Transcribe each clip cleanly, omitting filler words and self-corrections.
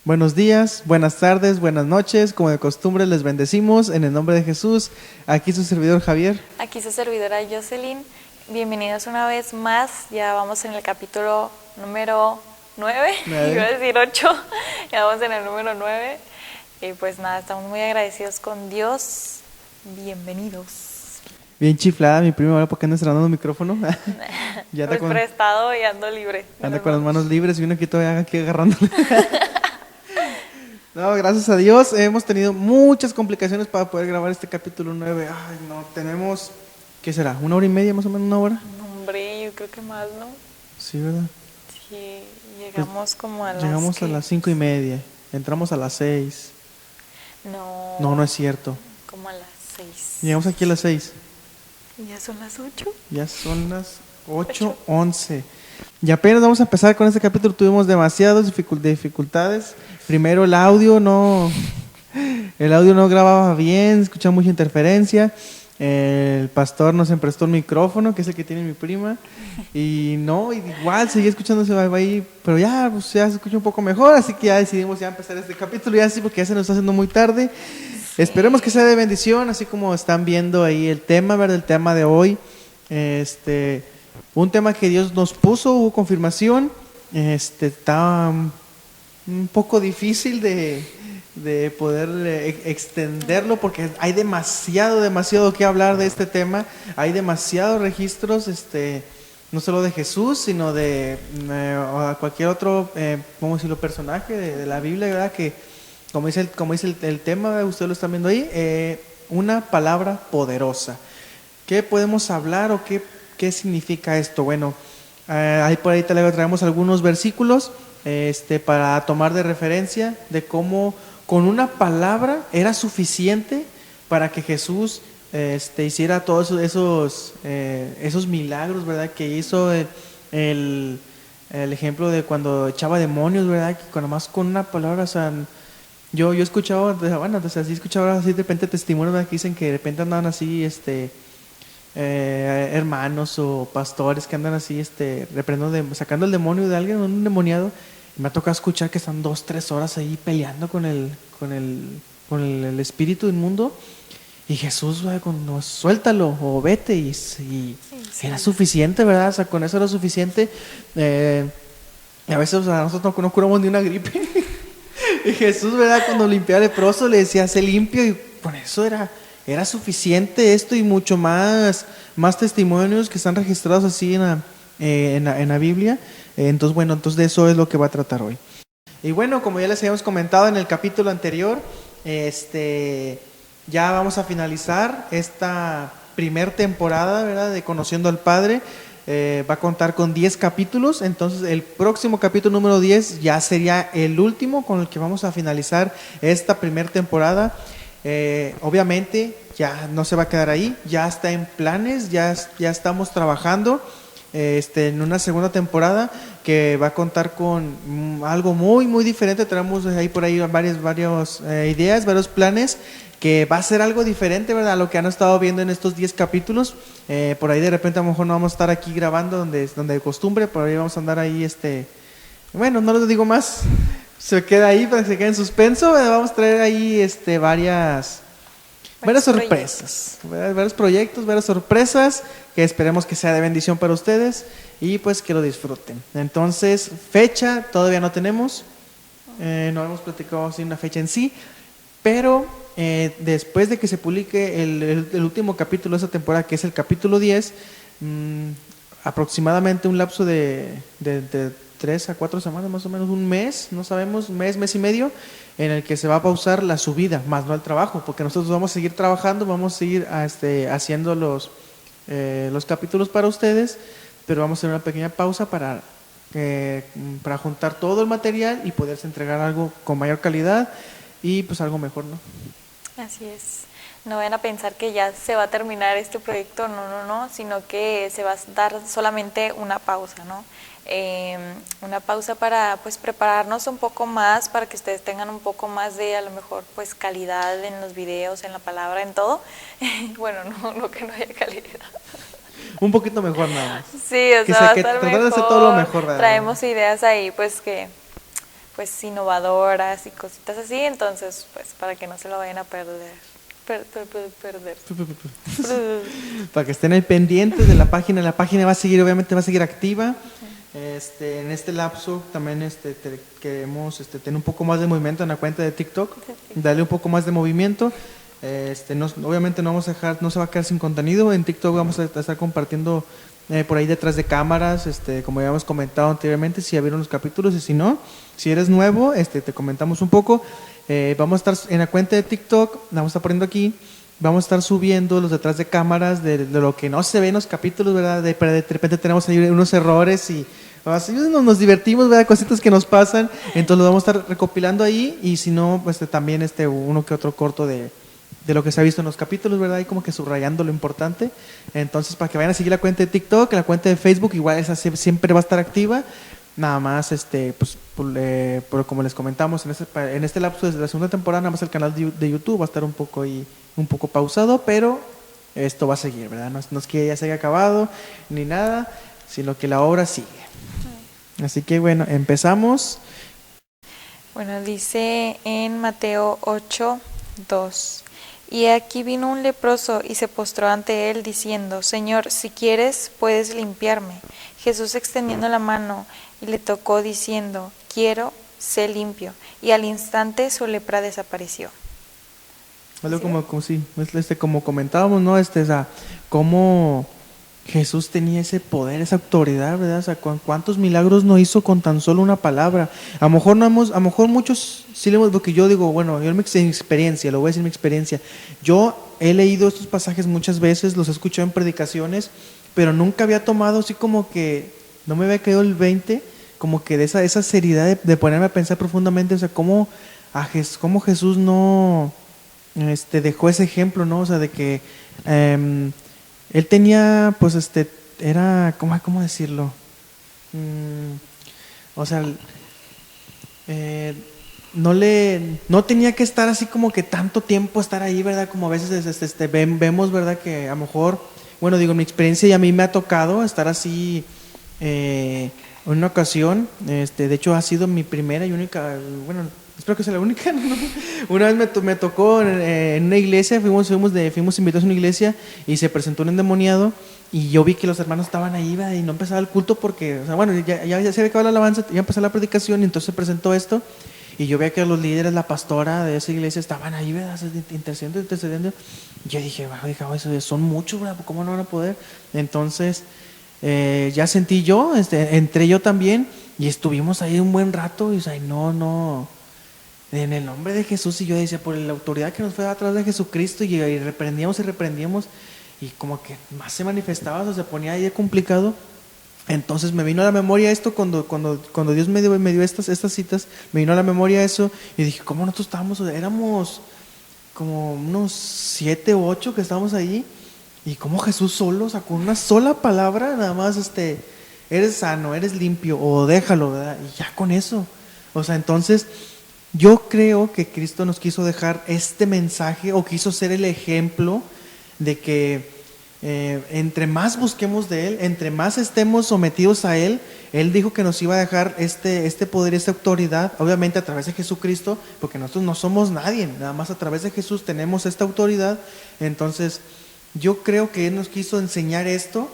Buenos días, buenas tardes, buenas noches. Como de costumbre les bendecimos en el nombre de Jesús. Aquí su servidor Javier. Aquí su servidora Jocelyn. Bienvenidos una vez más. Ya vamos en el capítulo número 9. Iba a decir 8. Ya vamos en el número 9. Y pues nada, estamos muy agradecidos con Dios. Bienvenidos. Bien chiflada mi prima, ahora porque anda cerrando el micrófono. Ya pues prestado y ando libre. Anda con las manos libres y uno aquí todavía aquí agarrándole. No, gracias a Dios hemos tenido muchas complicaciones para poder grabar este capítulo 9. Ay, no, tenemos, ¿qué será? ¿1 hora y media, más o menos 1 hora? Hombre, yo creo que más, ¿no? Sí, ¿verdad? Sí, llegamos pues, como a las... Llegamos a las 5:30, entramos a las 6. No es cierto. Como a las 6. Llegamos aquí a las 6. ¿Ya son las 8? Ya son las 8:11. Y apenas vamos a empezar con este capítulo. Tuvimos demasiadas dificultades. Primero el audio no grababa bien, escuchaba mucha interferencia. El pastor nos prestó un micrófono, que es el que tiene mi prima, y igual seguía escuchándose ahí, pero ya se escucha un poco mejor, así que ya decidimos ya empezar este capítulo, ya sí, porque ya se nos está haciendo muy tarde. Sí. Esperemos que sea de bendición, así como están viendo ahí el tema, ¿verdad? El tema de hoy, un tema que Dios nos puso, hubo confirmación, está un poco difícil de poder extenderlo porque hay demasiado que hablar de este tema. Hay demasiados registros, no solo de Jesús, sino de cualquier otro, ¿cómo decirlo?, personaje de la Biblia, ¿verdad? Que como dice el tema, ustedes lo están viendo ahí, una palabra poderosa. ¿Qué podemos hablar o qué significa esto? Bueno, ahí por ahí traemos algunos versículos para tomar de referencia de cómo con una palabra era suficiente para que Jesús hiciera todos esos milagros, ¿verdad? Que hizo el ejemplo de cuando echaba demonios, ¿verdad? Que nomás con una palabra, o sea, yo he escuchado, bueno, o sea, sí he escuchado así de repente testimonios, ¿verdad? Que dicen que de repente andaban así, hermanos o pastores que andan así, sacando el demonio de alguien, un endemoniado. Me ha tocado escuchar que están 2-3 horas ahí peleando con el espíritu inmundo. Y Jesús, no, suéltalo o vete. Y era suficiente, ¿verdad? O sea, con eso era suficiente. A veces nosotros no curamos ni una gripe. Y Jesús, ¿verdad? Cuando limpiaba al leproso le decía, sé limpio. Y con eso era suficiente esto y mucho más testimonios que están registrados así en la Biblia. Entonces de eso es lo que va a tratar hoy. Y bueno, como ya les habíamos comentado en el capítulo anterior, ya vamos a finalizar esta primer temporada, ¿verdad?, de Conociendo al Padre. Va a contar con 10 capítulos, entonces el próximo capítulo número 10 ya sería el último con el que vamos a finalizar esta primera temporada. Obviamente ya no se va a quedar ahí, ya está en planes, ya estamos trabajando en una segunda temporada que va a contar con algo muy diferente. Tenemos ahí por ahí varias ideas, varios planes, que va a ser algo diferente, ¿verdad?, a lo que han estado viendo en estos 10 capítulos. Por ahí de repente a lo mejor no vamos a estar aquí grabando donde de costumbre, por ahí vamos a andar ahí, bueno, no les digo más, se queda ahí para que se quede en suspenso. Vamos a traer ahí varias sorpresas, varios proyectos, varias sorpresas que esperemos que sea de bendición para ustedes y pues que lo disfruten. Entonces, fecha todavía no tenemos, no hemos platicado así una fecha en sí, pero después de que se publique el último capítulo de esa temporada, que es el capítulo 10, aproximadamente un lapso de 3 a 4 semanas, más o menos un mes, no sabemos, mes y medio, en el que se va a pausar la subida, más no el trabajo, porque nosotros vamos a seguir trabajando, vamos a seguir haciendo los capítulos para ustedes, pero vamos a hacer una pequeña pausa para juntar todo el material y poderse entregar algo con mayor calidad y pues algo mejor, ¿no? Así es. No vayan a pensar que ya se va a terminar este proyecto, no, sino que se va a dar solamente una pausa, ¿no? Una pausa para pues prepararnos un poco más, para que ustedes tengan un poco más de, a lo mejor, pues calidad en los videos, en la palabra, en todo. Bueno, no que no haya calidad. Un poquito mejor nada más. Sí, o sea, va a estar mejor. Tratar de hacer todo lo mejor, ¿verdad? Traemos ideas ahí, pues que pues innovadoras y cositas así, entonces pues para que no se lo vayan a perder. Perder. Para que estén ahí pendientes de la página va a seguir, obviamente va a seguir activa. En este lapso también queremos tener un poco más de movimiento en la cuenta de TikTok, darle un poco más de movimiento. Obviamente no vamos a dejar, no se va a quedar sin contenido. En TikTok vamos a estar compartiendo por ahí detrás de cámaras, como ya hemos comentado anteriormente, si ya vieron los capítulos, y si no, si eres nuevo, te comentamos un poco. Vamos a estar en la cuenta de TikTok, la vamos a estar poniendo aquí, vamos a estar subiendo los detrás de cámaras de lo que no se ve en los capítulos, ¿verdad? De repente tenemos ahí unos errores y así nos divertimos, ¿verdad? Cositas que nos pasan, entonces lo vamos a estar recopilando ahí, y si no, pues también uno que otro corto de lo que se ha visto en los capítulos, ¿verdad? Y como que subrayando lo importante. Entonces, para que vayan a seguir la cuenta de TikTok, la cuenta de Facebook, igual esa siempre va a estar activa. Nada más, como les comentamos, en este lapso desde la segunda temporada, nada más el canal de YouTube va a estar un poco pausado, pero esto va a seguir, ¿verdad? No es que ya se haya acabado ni nada, sino que la obra sigue. Así que bueno, empezamos. Bueno, dice en Mateo 8:2: y aquí vino un leproso y se postró ante él diciendo: Señor, si quieres, puedes limpiarme. Jesús, extendiendo la mano, y le tocó diciendo: quiero, sé limpio. Y al instante su lepra desapareció. Algo como comentábamos, ¿no? Cómo Jesús tenía ese poder, esa autoridad, ¿verdad? O sea, cuántos milagros no hizo con tan solo una palabra. A lo mejor muchos sí le hemos, porque yo digo, bueno, yo en mi experiencia, lo voy a decir en mi experiencia, yo he leído estos pasajes muchas veces, los he escuchado en predicaciones, pero nunca había tomado así como que, no me había caído el 20, como que de esa seriedad de ponerme a pensar profundamente, o sea, cómo Jesús no dejó ese ejemplo, ¿no? O sea, de que él tenía, pues, era, ¿cómo decirlo? O sea, no tenía que estar así como que tanto tiempo estar ahí, ¿verdad? Como a veces vemos, ¿verdad? Que a lo mejor, bueno, digo, en mi experiencia y a mí me ha tocado estar así en una ocasión, de hecho ha sido mi primera y única, bueno, espero que sea la única, ¿no? Una vez me tocó en una iglesia, fuimos invitados a una iglesia y se presentó un endemoniado y yo vi que los hermanos estaban ahí, ¿verdad? Y no empezaba el culto porque, o sea, bueno, ya se había acabado la alabanza, ya empezó la predicación y entonces se presentó esto y yo veía que los líderes, la pastora de esa iglesia estaban ahí, ¿verdad? Intercediendo. Y yo dije, eso son muchos, ¿verdad? ¿Cómo no van a poder? Entonces ya sentí yo, entré yo también y estuvimos ahí un buen rato y, o sea, no, en el nombre de Jesús, y yo decía, por la autoridad que nos fue a través de Jesucristo, y reprendíamos y como que más se manifestaba, o sea, se ponía ahí de complicado. Entonces me vino a la memoria esto cuando Dios me dio estas citas, me vino a la memoria eso y dije, ¿cómo nosotros estábamos? O sea, éramos como unos 7 u 8 que estábamos ahí, y como Jesús solo, sacó una sola palabra, nada más, eres sano, eres limpio, o déjalo, ¿verdad? Y ya con eso, o sea, entonces yo creo que Cristo nos quiso dejar este mensaje, o quiso ser el ejemplo de que entre más busquemos de Él, entre más estemos sometidos a Él, Él dijo que nos iba a dejar este poder, esta autoridad, obviamente a través de Jesucristo, porque nosotros no somos nadie, nada más a través de Jesús tenemos esta autoridad. Entonces yo creo que Él nos quiso enseñar esto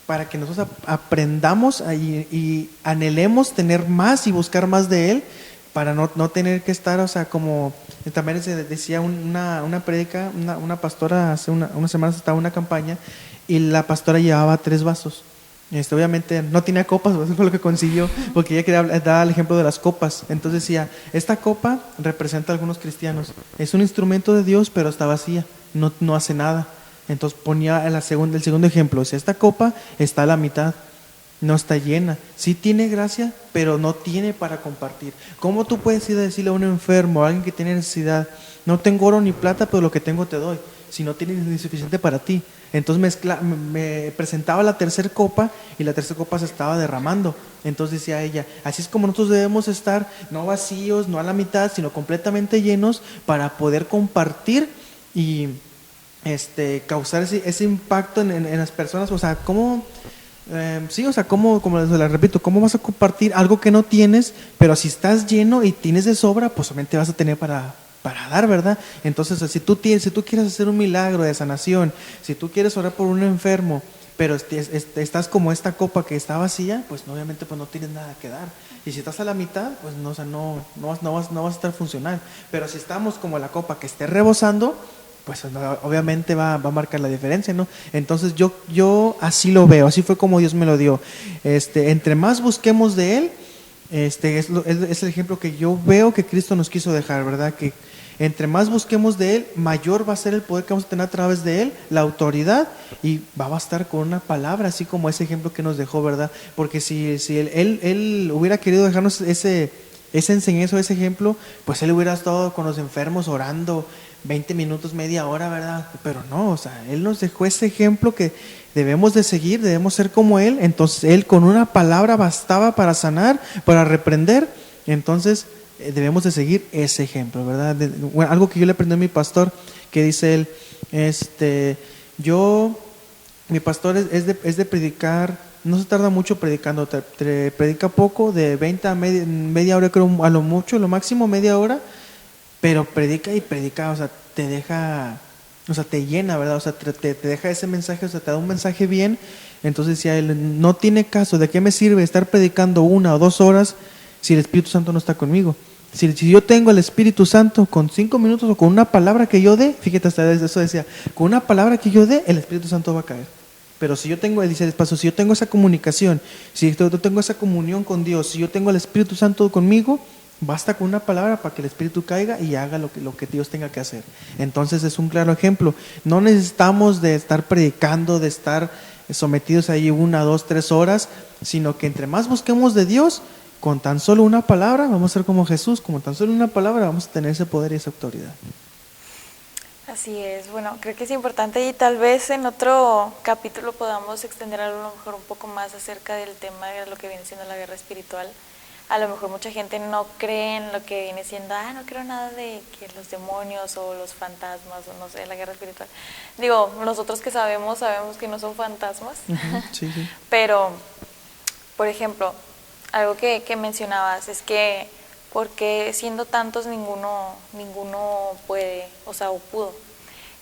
para que nosotros aprendamos y anhelemos tener más y buscar más de Él, para no tener que estar, o sea, como también se decía una prédica, una pastora hace unas semanas estaba en una campaña y la pastora llevaba 3 vasos. Obviamente no tenía copas, eso fue lo que consiguió, porque ella quería dar el ejemplo de las copas. Entonces decía, esta copa representa a algunos cristianos, es un instrumento de Dios, pero está vacía, no hace nada. Entonces ponía el segundo ejemplo, si esta copa está a la mitad, no está llena, sí tiene gracia, pero no tiene para compartir. ¿Cómo tú puedes ir a decirle a un enfermo, a alguien que tiene necesidad, no tengo oro ni plata, pero lo que tengo te doy, si no tienes ni suficiente para ti? Entonces me presentaba la tercera copa y la tercera copa se estaba derramando. Entonces decía ella, así es como nosotros debemos estar, no vacíos, no a la mitad, sino completamente llenos, para poder compartir y causar ese impacto en las personas. O sea, ¿cómo Sí, o sea, como les repito, ¿cómo vas a compartir algo que no tienes? Pero si estás lleno y tienes de sobra, pues obviamente vas a tener para dar, ¿verdad? Entonces, si tú quieres hacer un milagro de sanación, si tú quieres orar por un enfermo, pero estás como esta copa que está vacía, pues obviamente pues no tienes nada que dar. Y si estás a la mitad, pues no, o sea, no vas a estar funcional. Pero si estamos como la copa que esté rebosando, pues obviamente va a marcar la diferencia, ¿no? Entonces yo así lo veo, así fue como Dios me lo dio. Entre más busquemos de Él, es el ejemplo que yo veo que Cristo nos quiso dejar, ¿verdad? Que entre más busquemos de Él, mayor va a ser el poder que vamos a tener a través de Él, la autoridad, y va a bastar con una palabra, así como ese ejemplo que nos dejó, ¿verdad? Porque si él hubiera querido dejarnos esa enseñanza, ese ejemplo, pues Él hubiera estado con los enfermos orando 20 minutos, media hora, ¿verdad? Pero no, o sea, Él nos dejó ese ejemplo que debemos de seguir, debemos ser como Él. Entonces Él con una palabra bastaba para sanar, para reprender. Entonces debemos de seguir ese ejemplo, ¿verdad? Algo que yo le aprendí a mi pastor, que dice él, mi pastor es de predicar, no se tarda mucho predicando, te predica poco, de 20 a media hora, creo, a lo mucho, lo máximo media hora, pero predica y predica, o sea, te deja, o sea, te llena, ¿verdad? O sea, te deja ese mensaje, o sea, te da un mensaje bien. Entonces, si a él no tiene caso, ¿de qué me sirve estar predicando 1 o 2 horas si el Espíritu Santo no está conmigo? Si yo tengo el Espíritu Santo con 5 minutos o con una palabra que yo dé, fíjate, hasta eso decía, con una palabra que yo dé, el Espíritu Santo va a caer. Pero si yo tengo, él dice despacio, si yo tengo esa comunicación, si yo tengo esa comunión con Dios, si yo tengo el Espíritu Santo conmigo, basta con una palabra para que el Espíritu caiga y haga lo que Dios tenga que hacer. Entonces es un claro ejemplo. No necesitamos de estar predicando, de estar sometidos ahí 1, 2, 3 horas, sino que entre más busquemos de Dios, con tan solo una palabra, vamos a ser como Jesús, como tan solo una palabra vamos a tener ese poder y esa autoridad. Así es, bueno, creo que es importante y tal vez en otro capítulo podamos extender a lo mejor un poco más acerca del tema de lo que viene siendo la guerra espiritual. A lo mejor mucha gente no cree en lo que viene siendo, no creo nada de que los demonios o los fantasmas o no sé, la guerra espiritual. Digo, nosotros que sabemos que no son fantasmas, Sí, sí. pero, por ejemplo, algo que mencionabas es que porque siendo tantos ninguno puede, o sea, o pudo.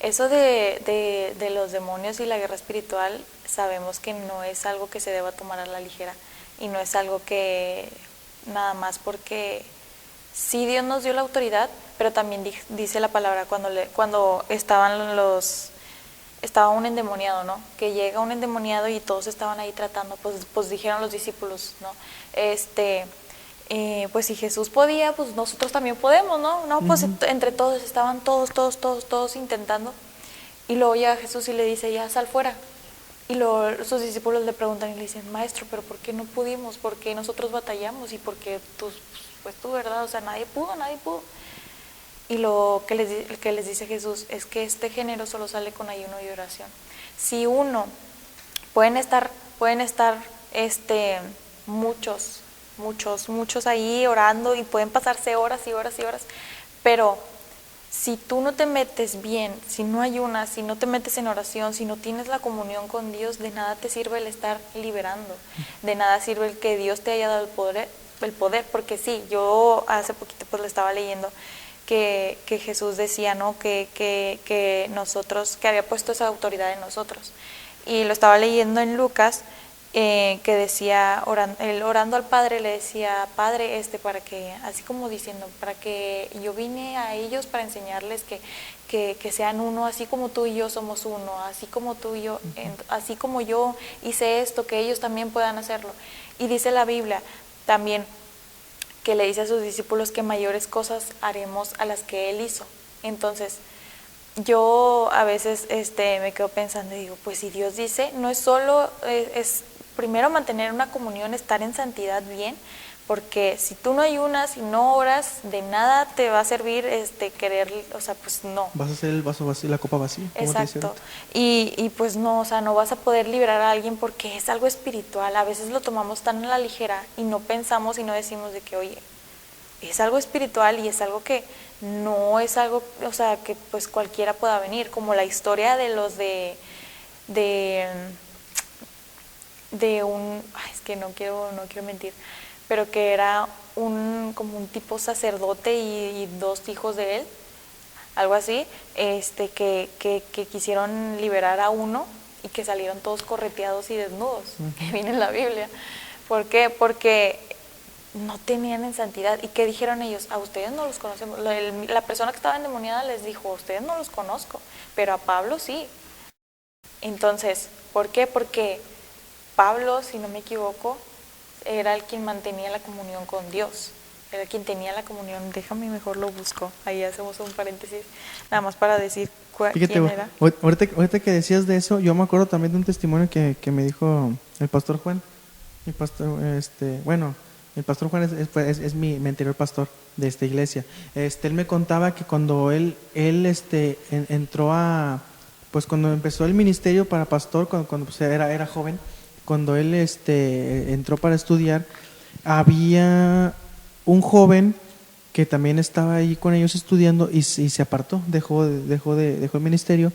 Eso de los demonios y la guerra espiritual sabemos que no es algo que se deba tomar a la ligera y no es algo que nada más porque sí Dios nos dio la autoridad, pero también dice la palabra cuando estaba un endemoniado, ¿no? Que llega un endemoniado y todos estaban ahí tratando, pues dijeron los discípulos, ¿no? Pues si Jesús podía, pues nosotros también podemos, ¿no? No, pues entre todos estaban todos intentando. Y luego llega Jesús y le dice, ya sal fuera. Y luego sus discípulos le preguntan y le dicen, maestro, pero ¿por qué no pudimos? ¿Por qué nosotros batallamos? ¿Y por qué tú, verdad? O sea, nadie pudo. Y lo que les dice Jesús es que este género solo sale con ayuno y oración. Si pueden estar muchos ahí orando y pueden pasarse horas y horas y horas, pero si tú no te metes bien, si no ayunas, si no te metes en oración, si no tienes la comunión con Dios, de nada te sirve el estar liberando, de nada sirve el que Dios te haya dado el poder, porque sí, yo hace poquito pues le estaba leyendo que Jesús decía, ¿no? que nosotros, que había puesto esa autoridad en nosotros, y lo estaba leyendo en Lucas, que decía, orando al Padre, le decía, Padre, para que, así como diciendo, para que yo vine a ellos para enseñarles que sean uno, así como tú y yo somos uno, así como tú y yo, así como yo hice esto, que ellos también puedan hacerlo. Y dice la Biblia también que le dice a sus discípulos que mayores cosas haremos a las que Él hizo. Entonces, yo a veces me quedo pensando y digo, pues si Dios dice, no es solo, es primero mantener una comunión, estar en santidad bien, porque si tú no ayunas y no oras, de nada te va a servir querer, o sea, pues no. Vas a hacer el vaso vacío, la copa vacía. Exacto. Y pues no, o sea, no vas a poder liberar a alguien porque es algo espiritual. A veces lo tomamos tan a la ligera y no pensamos y no decimos de que, oye, es algo espiritual y es algo que no es algo, o sea, que pues cualquiera pueda venir, como la historia de los de de un, ay, es que no quiero mentir, pero que era como un tipo sacerdote y dos hijos de él, algo así, que quisieron liberar a uno y que salieron todos correteados y desnudos, que viene en la Biblia. ¿Por qué? Porque no tenían en santidad. ¿Y qué dijeron ellos? A ustedes no los conocemos. La persona que estaba endemoniada les dijo, a ustedes no los conozco, pero a Pablo sí. Entonces, ¿por qué? Porque Pablo, si no me equivoco, era el quien mantenía la comunión con Dios. Era quien tenía la comunión. Déjame mejor lo busco. Ahí hacemos un paréntesis, nada más para decir Fíjate, quién era. ahorita que decías de eso, yo me acuerdo también de un testimonio que me dijo el pastor Juan. El pastor, bueno, el pastor Juan es mi anterior pastor de esta iglesia. Él me contaba que cuando él entró pues cuando empezó el ministerio para pastor, cuando pues, era joven, cuando él entró para estudiar, había un joven que también estaba ahí con ellos estudiando y se apartó, dejó el ministerio.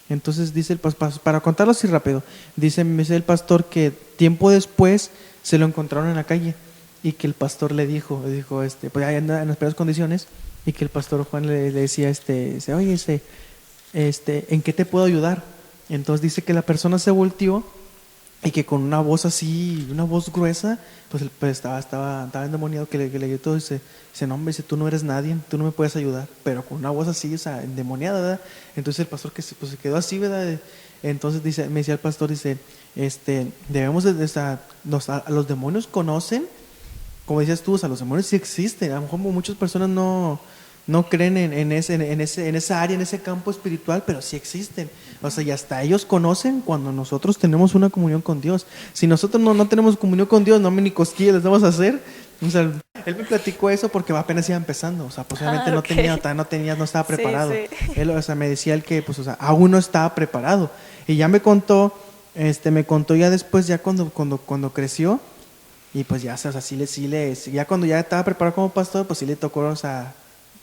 Entonces dice para contarlo así rápido, dice el pastor que tiempo después se lo encontraron en la calle y que el pastor le dijo pues ahí anda en las peores condiciones, y que el pastor Juan le decía oye, ¿en qué te puedo ayudar? Entonces dice que la persona se volteó y que con una voz así, una voz gruesa, pues estaba endemoniado, que le gritó, dice, no, hombre, dice, tú no eres nadie, tú no me puedes ayudar, pero con una voz así, o sea, endemoniada, ¿verdad? Entonces el pastor pues, se quedó así, ¿verdad? Entonces me decía el pastor, debemos los demonios conocen, como decías tú, o sea, los demonios sí existen. A lo mejor muchas personas no creen en esa área, en ese campo espiritual, pero sí existen. O sea, y hasta ellos conocen cuando nosotros tenemos una comunión con Dios. Si nosotros no tenemos comunión con Dios, no me ni cosquillas les vamos a hacer. O sea, él me platicó eso porque apenas iba empezando. O sea, posiblemente no estaba preparado. Sí, sí. Él, o sea, me decía él que, pues, o sea, aún no estaba preparado. Y ya me contó ya después, ya cuando creció. Y pues ya, o sea, ya cuando ya estaba preparado como pastor, pues sí le tocó, o sea,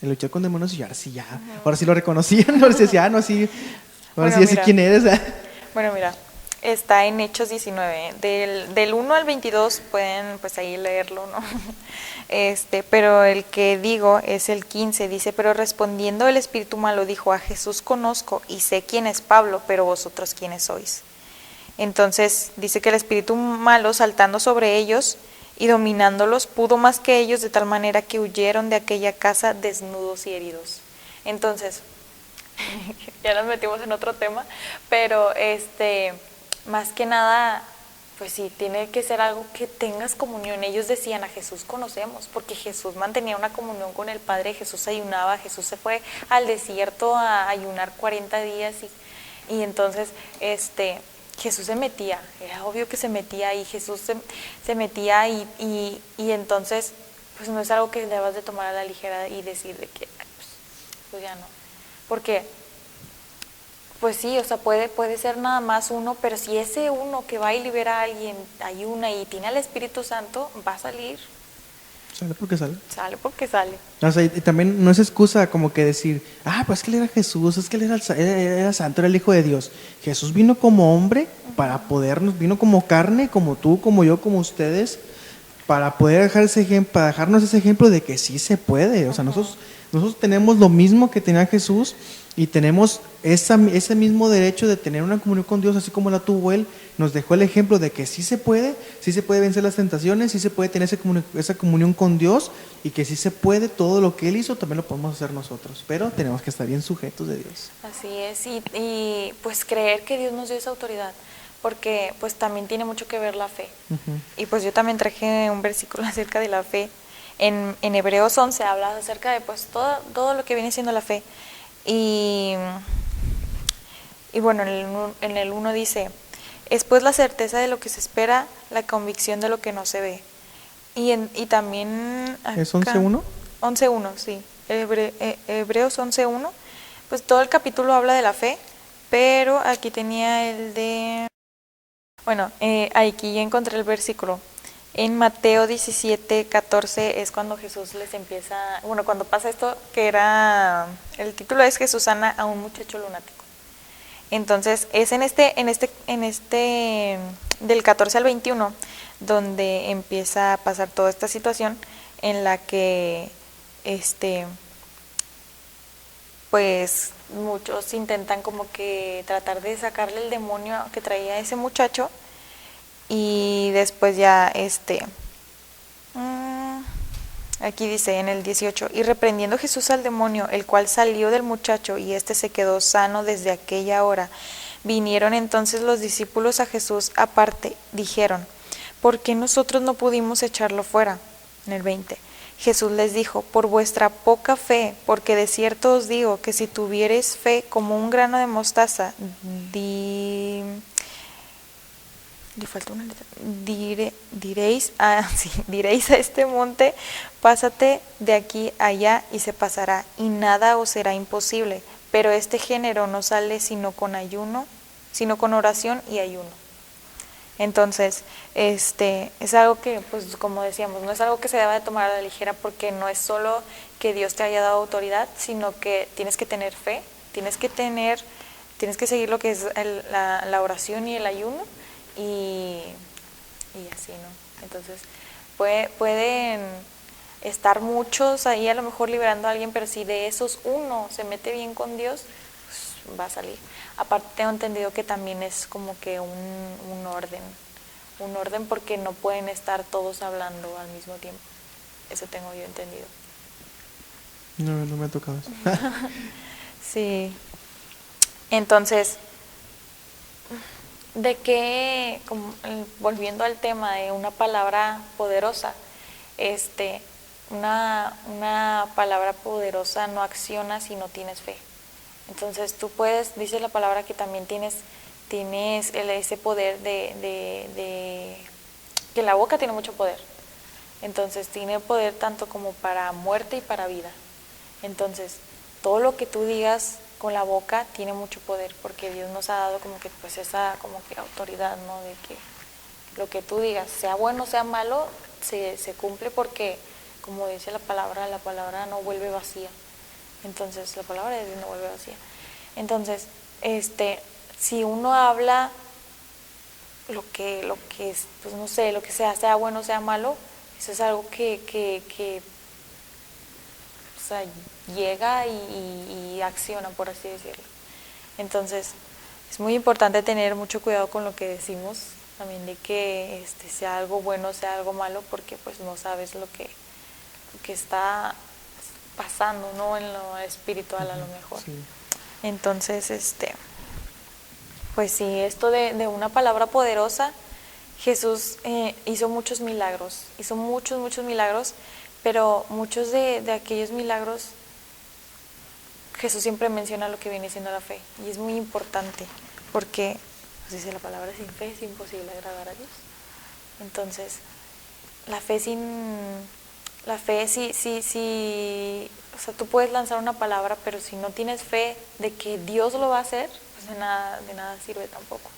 luchar con demonios y ahora sí lo reconocían, ahora sí decía, no, sí, ahora Bueno, sí sé quién eres. Bueno, mira, está en Hechos 19, del 1 al 22 pueden pues ahí leerlo, ¿no? Pero el que digo es el 15, dice, pero respondiendo el espíritu malo dijo, a Jesús conozco y sé quién es Pablo, pero vosotros quiénes sois. Entonces dice que el espíritu malo, saltando sobre ellos y dominándolos, pudo más que ellos, de tal manera que huyeron de aquella casa desnudos y heridos. Entonces, ya nos metimos en otro tema, pero más que nada, pues sí, tiene que ser algo que tengas comunión. Ellos decían, a Jesús conocemos, porque Jesús mantenía una comunión con el Padre, Jesús ayunaba, Jesús se fue al desierto a ayunar 40 días y entonces, Jesús se metía, era obvio que se metía y Jesús se metía y entonces pues no es algo que debas de tomar a la ligera y decir de que pues ya no, porque pues sí, o sea, puede ser nada más uno, pero si ese uno que va y libera a alguien ayuna y tiene al Espíritu Santo, va a salir. Sale porque sale. Sale porque sale. O sea, y también no es excusa como que decir, pues es que él era Jesús, es que él era santo, era el Hijo de Dios. Jesús vino como hombre para podernos, vino como carne, como tú, como yo, como ustedes, para poder para dejarnos ese ejemplo de que sí se puede. O sea, nosotros tenemos lo mismo que tenía Jesús y tenemos ese mismo derecho de tener una comunión con Dios, así como la tuvo Él. Nos dejó el ejemplo de que sí se puede vencer las tentaciones, sí se puede tener esa comunión con Dios y que sí se puede, todo lo que Él hizo también lo podemos hacer nosotros, pero tenemos que estar bien sujetos de Dios. Así es, y pues creer que Dios nos dio esa autoridad, porque pues también tiene mucho que ver la fe. Y pues yo también traje un versículo acerca de la fe. En Hebreos 11 habla acerca de pues todo lo que viene siendo la fe. Y bueno, en el 1 dice, es pues la certeza de lo que se espera, la convicción de lo que no se ve. Y también acá, ¿es 11.1? 11.1, sí. Hebreos 11.1. Pues todo el capítulo habla de la fe, pero aquí tenía el de... Bueno, aquí ya encontré el versículo. En Mateo 17:14 es cuando Jesús les empieza... Bueno, cuando pasa esto, que era... El título es Jesús sana a un muchacho lunático. Entonces es del 14 al 21 donde empieza a pasar toda esta situación en la que pues muchos intentan como que tratar de sacarle el demonio que traía ese muchacho, y después ya aquí dice en el 18, y reprendiendo Jesús al demonio, el cual salió del muchacho, y se quedó sano desde aquella hora. Vinieron entonces los discípulos a Jesús aparte, dijeron, ¿por qué nosotros no pudimos echarlo fuera? En el 20, Jesús les dijo, por vuestra poca fe, porque de cierto os digo que si tuviereis fe como un grano de mostaza, diréis a este monte, pásate de aquí allá, y se pasará, y nada os será imposible. Pero este género no sale sino con oración y ayuno. Entonces, es algo que, pues como decíamos, no es algo que se deba de tomar a la ligera, porque no es solo que Dios te haya dado autoridad, sino que tienes que tener fe, tienes que seguir lo que es la oración y el ayuno, y así, ¿no? Entonces, pueden estar muchos ahí a lo mejor liberando a alguien, pero si de esos uno se mete bien con Dios, pues va a salir. Aparte tengo entendido que también es como que un orden porque no pueden estar todos hablando al mismo tiempo. Eso tengo yo entendido. No me ha tocado eso. Sí. Entonces, volviendo al tema de una palabra poderosa, una palabra poderosa no acciona si no tienes fe. Entonces tú dice la palabra que también tienes ese poder de que la boca tiene mucho poder. Entonces tiene poder tanto como para muerte y para vida. Entonces todo lo que tú digas con la boca tiene mucho poder, porque Dios nos ha dado como que pues esa como que autoridad, ¿no? De que lo que tú digas, sea bueno, sea malo, se cumple, porque como dice la palabra no vuelve vacía. Entonces la palabra de Dios no vuelve vacía. Entonces, si uno habla lo que es, pues no sé, lo que sea bueno, sea malo, eso es algo que o sea, llega y acciona, por así decirlo. Entonces, es muy importante tener mucho cuidado con lo que decimos, también de que sea algo bueno, sea algo malo, porque pues no sabes lo que está pasando, ¿no? En lo espiritual a lo mejor. Sí. Entonces, pues sí, esto de una palabra poderosa, Jesús hizo muchos milagros, muchos milagros, pero muchos de aquellos milagros, Jesús siempre menciona lo que viene siendo la fe, y es muy importante, porque pues dice la palabra, sin fe es imposible agradar a Dios. Entonces, la fe sí, o sea, tú puedes lanzar una palabra, pero si no tienes fe de que Dios lo va a hacer, pues de nada sirve tampoco,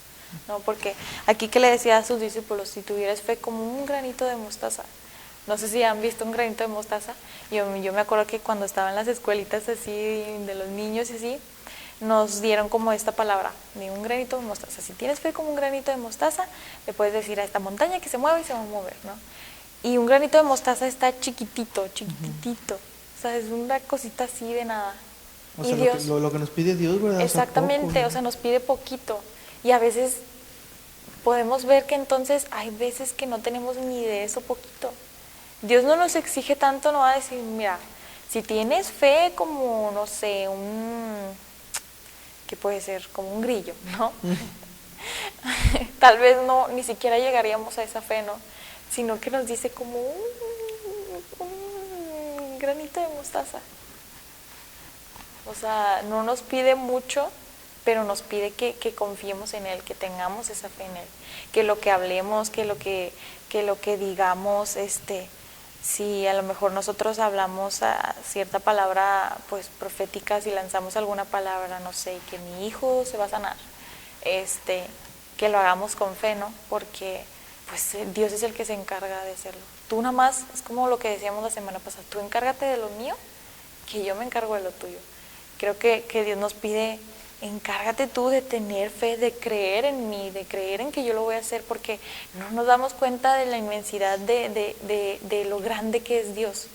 ¿no? Porque aquí que le decía a sus discípulos, si tuvieras fe como un granito de mostaza, no sé si han visto un granito de mostaza, yo me acuerdo que cuando estaba en las escuelitas así de los niños y así, nos dieron como esta palabra, de un granito de mostaza. Si tienes fe como un granito de mostaza, le puedes decir a esta montaña que se mueva y se va a mover, ¿no? Y un granito de mostaza está chiquitito. O sea, es una cosita así de nada. O sea, Dios, lo que nos pide Dios, ¿verdad? Exactamente, o sea, nos pide poquito. Y a veces podemos ver que entonces hay veces que no tenemos ni de eso poquito. Dios no nos exige tanto, no va a decir, mira, si tienes fe como, no sé, ¿qué puede ser? Como un grillo, ¿no? Tal vez no, ni siquiera llegaríamos a esa fe, ¿no? Sino que nos dice como un granito de mostaza. O sea, no nos pide mucho, pero nos pide que confiemos en Él, que tengamos esa fe en Él, que lo que hablemos, que lo que digamos, si a lo mejor nosotros hablamos a cierta palabra pues profética, si lanzamos alguna palabra, no sé, que mi hijo se va a sanar, que lo hagamos con fe, ¿no? Porque pues Dios es el que se encarga de hacerlo. Tú nada más, es como lo que decíamos la semana pasada, tú encárgate de lo mío, que yo me encargo de lo tuyo. Creo que Dios nos pide encárgate tú de tener fe, de creer en mí, de creer en que yo lo voy a hacer, porque no nos damos cuenta de la inmensidad de lo grande que es Dios.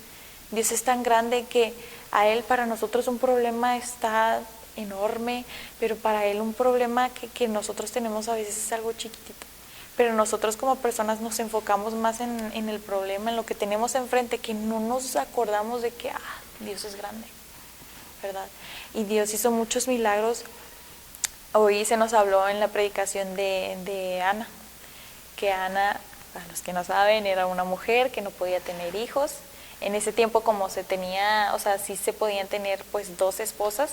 Dios es tan grande que a Él, para nosotros un problema está enorme, pero para Él un problema que nosotros tenemos a veces es algo chiquitito. Pero nosotros como personas nos enfocamos más en el problema, en lo que tenemos enfrente, que no nos acordamos de que Dios es grande, ¿verdad? Y Dios hizo muchos milagros. Hoy se nos habló en la predicación de Ana, que Ana, para los que no saben, era una mujer que no podía tener hijos. En ese tiempo, como se tenía, o sea, sí se podían tener pues 2 esposas.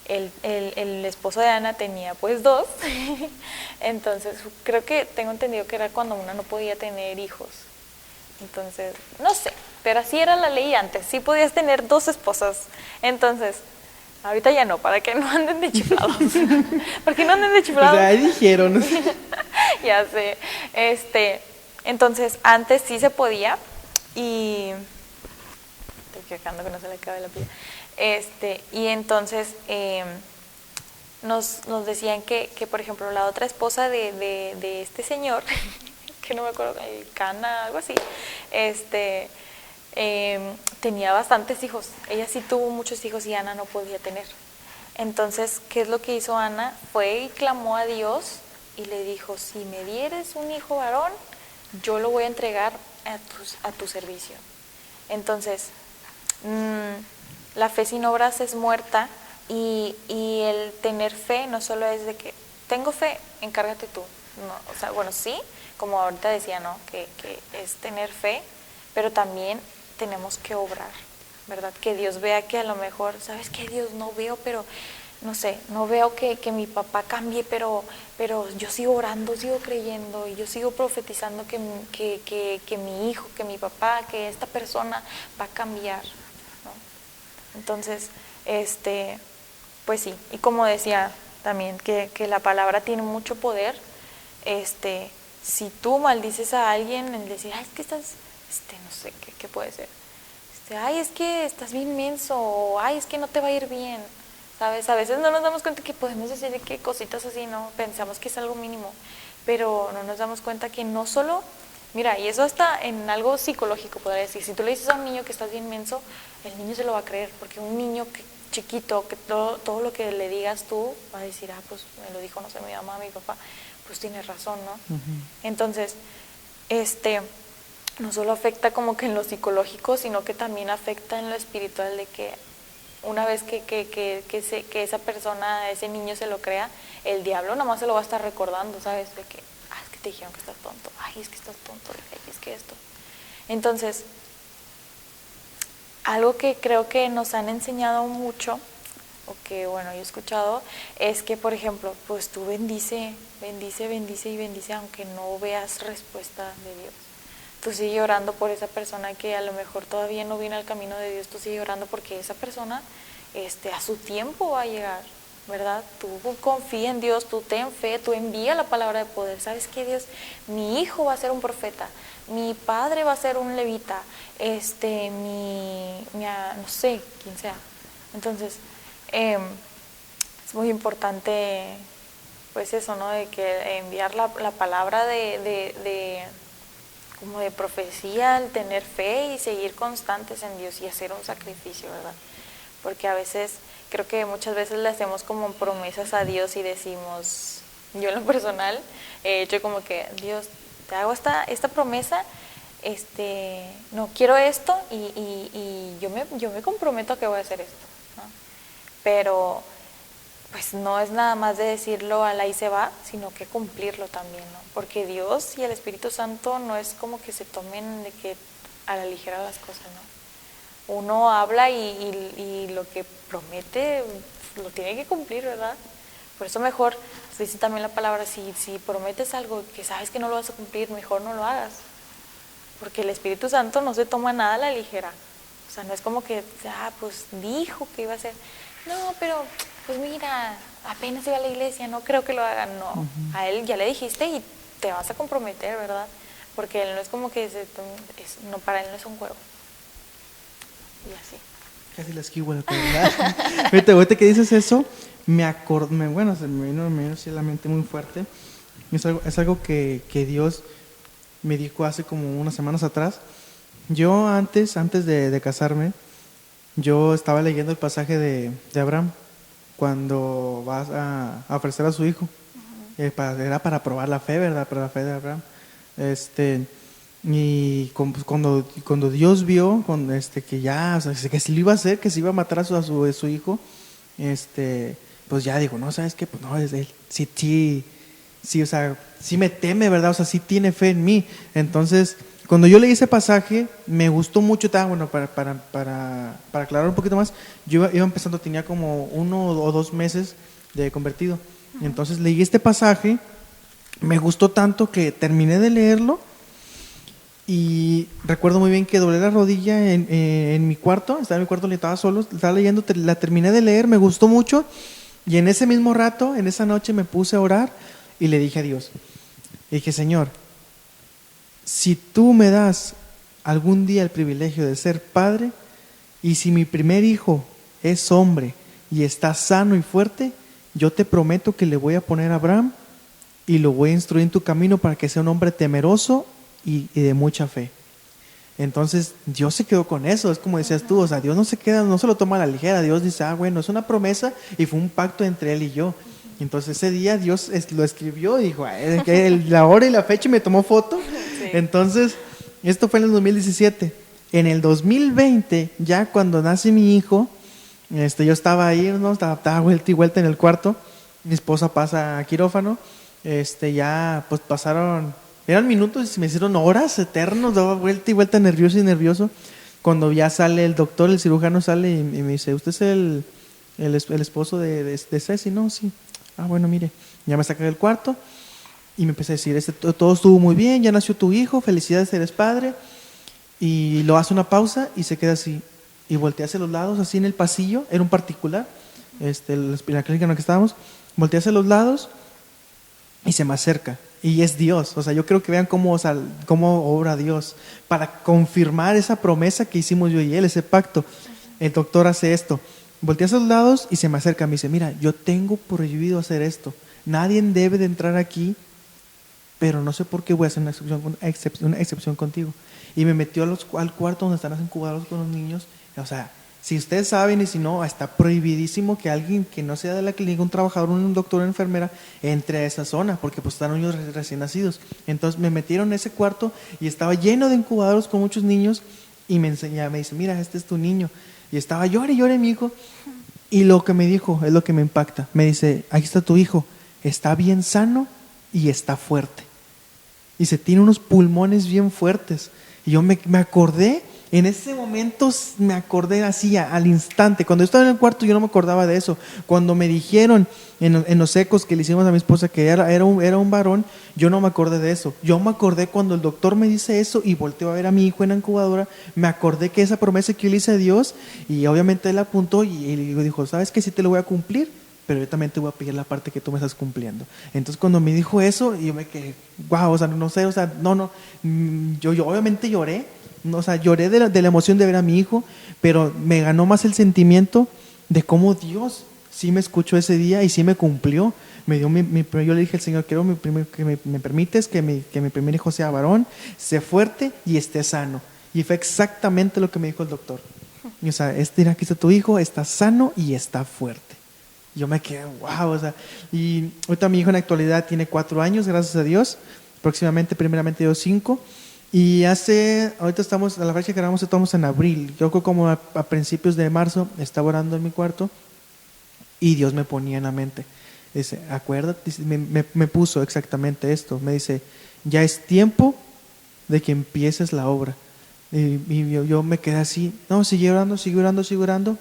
El esposo de Ana tenía pues 2. Entonces creo que tengo entendido que era cuando una no podía tener hijos. Entonces, no sé, pero así era la ley antes, sí podías tener 2 esposas. Entonces, ahorita ya no, para que no anden de chiflados. Porque no anden de chiflados. O sea, ahí dijeron. Ya sé. Entonces, antes sí se podía y estoy quejando que no se le acabe la pila. Y entonces nos decían que, por ejemplo, la otra esposa de este señor, que no me acuerdo, Cana, algo así, tenía bastantes hijos. Ella sí tuvo muchos hijos y Ana no podía tener. Entonces, ¿qué es lo que hizo Ana? Fue y clamó a Dios y le dijo, si me dieres un hijo varón, yo lo voy a entregar a tu servicio. Entonces, la fe sin obras es muerta, y el tener fe no solo es de que tengo fe, encárgate tú. No, o sea, bueno, sí, como ahorita decía, ¿no? Que es tener fe, pero también tenemos que obrar, ¿verdad? Que Dios vea que a lo mejor, ¿sabes qué? Dios, no veo, pero no sé, no veo que mi papá cambie, pero yo sigo orando, sigo creyendo y yo sigo profetizando que mi hijo, que mi papá, que esta persona va a cambiar, ¿no? Entonces, pues sí, y como decía también, que la palabra tiene mucho poder. Si tú maldices a alguien, el decir, es que estás, no sé, ¿qué puede ser? Es que estás bien menso, o es que no te va a ir bien, ¿sabes? A veces no nos damos cuenta que podemos decir de que cositas así, ¿no? Pensamos que es algo mínimo, pero no nos damos cuenta que no solo, mira, y eso hasta en algo psicológico podría decir, si tú le dices a un niño que estás bien menso, el niño se lo va a creer, porque un niño chiquito, que todo lo que le digas tú, va a decir, pues me lo dijo, no sé, mi mamá, mi papá, pues tienes razón, ¿no? Uh-huh. Entonces, no solo afecta como que en lo psicológico, sino que también afecta en lo espiritual, de que una vez que esa persona, ese niño se lo crea, el diablo nomás se lo va a estar recordando, ¿sabes? De que, es que te dijeron que estás tonto, es que estás tonto, es que esto. Entonces, algo que creo que nos han enseñado mucho, o que bueno, yo he escuchado, es que, por ejemplo, pues tú bendice, aunque no veas respuesta de Dios. Tú sigue orando por esa persona que a lo mejor todavía no viene al camino de Dios, tú sigue orando porque esa persona a su tiempo va a llegar, ¿verdad? Tú confía en Dios, tú ten fe, tú envía la palabra de poder. ¿Sabes qué, Dios? Mi hijo va a ser un profeta, mi padre va a ser un levita, no sé, quién sea. Entonces, es muy importante, pues eso, ¿no? De que enviar la palabra como de profecía, el tener fe y seguir constantes en Dios y hacer un sacrificio, ¿verdad? Porque a veces, creo que muchas veces le hacemos como promesas a Dios y decimos, yo en lo personal he hecho como que, Dios, te hago esta promesa, no quiero esto y yo me comprometo a que voy a hacer esto, ¿no? Pero pues no es nada más de decirlo al ahí se va, sino que cumplirlo también, ¿no? Porque Dios y el Espíritu Santo no es como que se tomen de que a la ligera las cosas, ¿no? Uno habla y lo que promete lo tiene que cumplir, ¿verdad? Por eso mejor, dice también la palabra, si prometes algo que sabes que no lo vas a cumplir, mejor no lo hagas. Porque el Espíritu Santo no se toma nada a la ligera. O sea, no es como que, pues dijo que iba a hacer. No, pero, pues mira, apenas iba a la iglesia, no creo que lo hagan. No, uh-huh. A él ya le dijiste y te vas a comprometer, ¿verdad? Porque él no es como que, no, para él no es un juego. Y así. Casi la esquivo, ¿verdad? Ahorita que dices eso, me acordé, bueno, se me vino así a la mente muy fuerte. Es algo que Dios me dijo hace como unas semanas atrás. Yo antes de casarme, yo estaba leyendo el pasaje de Abraham, cuando vas a ofrecer a su hijo. Era para probar la fe, ¿verdad? Para la fe de Abraham. Y cuando Dios vio que ya, o sea, que si lo iba a hacer, que se iba a matar a su hijo, pues ya digo, no, ¿sabes qué? Pues no, es él, sí, o sea, sí me teme, ¿verdad? O sea, sí tiene fe en mí. Entonces, cuando yo leí ese pasaje, me gustó mucho. Bueno, para aclarar un poquito más, yo iba empezando, tenía como 1 o 2 meses de convertido. Entonces leí este pasaje, me gustó tanto que terminé de leerlo. Y recuerdo muy bien que doblé la rodilla en mi cuarto, estaba en mi cuarto, estaba solo, estaba leyendo, la terminé de leer, me gustó mucho. Y en ese mismo rato, en esa noche, me puse a orar y le dije a Dios, dije, Señor, si tú me das algún día el privilegio de ser padre, y si mi primer hijo es hombre y está sano y fuerte, yo te prometo que le voy a poner a Abraham y lo voy a instruir en tu camino para que sea un hombre temeroso y de mucha fe. Entonces Dios se quedó con eso, es como decías tú, o sea, Dios no se queda, no se lo toma a la ligera. Dios dice, bueno, es una promesa y fue un pacto entre él y yo. Entonces ese día Dios lo escribió y dijo, la hora y la fecha, y me tomó foto. Sí. Entonces esto fue en el 2017. En el 2020, ya cuando nace mi hijo, yo estaba ahí, ¿no? Estaba vuelta y vuelta en el cuarto. Mi esposa pasa a quirófano. Ya pues pasaron, eran minutos y se me hicieron horas eternos, daba vuelta y vuelta, nervioso y nervioso. Cuando ya sale el doctor, el cirujano sale y me dice, ¿usted es el esposo de Ceci? No, sí. Bueno, mire, ya me saca del cuarto y me empecé a decir, todo estuvo muy bien, ya nació tu hijo, felicidades, eres padre. Y lo hace una pausa y se queda así y voltea hacia los lados, así en el pasillo, era un particular, la clínica en la que estábamos, voltea hacia los lados y se me acerca. Y es Dios, o sea, yo creo que vean cómo obra Dios para confirmar esa promesa que hicimos yo y él, ese pacto. El doctor hace esto, voltea hacia los lados y se me acerca, me dice, mira, yo tengo prohibido hacer esto, nadie debe de entrar aquí, pero no sé por qué voy a hacer una excepción contigo. Y me metió al cuarto donde están incubados con los niños. O sea, si ustedes saben y si no, está prohibidísimo que alguien que no sea de la clínica, un trabajador, un doctor, una enfermera, entre a esa zona, porque pues están niños recién nacidos. Entonces me metieron en ese cuarto y estaba lleno de incubadoras con muchos niños y me dice, mira, este es tu niño. Y estaba llore mi hijo. Y lo que me dijo es lo que me impacta. Me dice, aquí está tu hijo, está bien sano y está fuerte. Dice, tiene unos pulmones bien fuertes. Y yo me acordé, en ese momento me acordé así al instante. Cuando yo estaba en el cuarto yo no me acordaba de eso. Cuando me dijeron en los ecos que le hicimos a mi esposa que era un varón, yo no me acordé de eso. Yo me acordé cuando el doctor me dice eso y volteo a ver a mi hijo en la incubadora, me acordé que esa promesa que yo le hice a Dios, y obviamente él apuntó y dijo, ¿sabes qué? Sí te lo voy a cumplir, pero yo también te voy a pedir la parte que tú me estás cumpliendo. Entonces cuando me dijo eso, yo me quedé, wow, o sea, no sé, o sea, yo obviamente lloré, o sea, lloré de la emoción de ver a mi hijo, pero me ganó más el sentimiento de cómo Dios sí me escuchó ese día y sí me cumplió. Me dio yo le dije al Señor, quiero que me permites que mi primer hijo sea varón, sea fuerte y esté sano. Y fue exactamente lo que me dijo el doctor. Y, o sea, aquí está tu hijo, está sano y está fuerte. Yo me quedé, wow, o sea, y ahorita mi hijo en la actualidad tiene 4 años, gracias a Dios, primeramente Dios 5, y ahorita estamos, a la fecha que grabamos estamos en abril, yo creo como a principios de marzo, estaba orando en mi cuarto, y Dios me ponía en la mente, dice, acuérdate, me puso exactamente esto, me dice, ya es tiempo de que empieces la obra. Y yo me quedé así, no, sigue orando,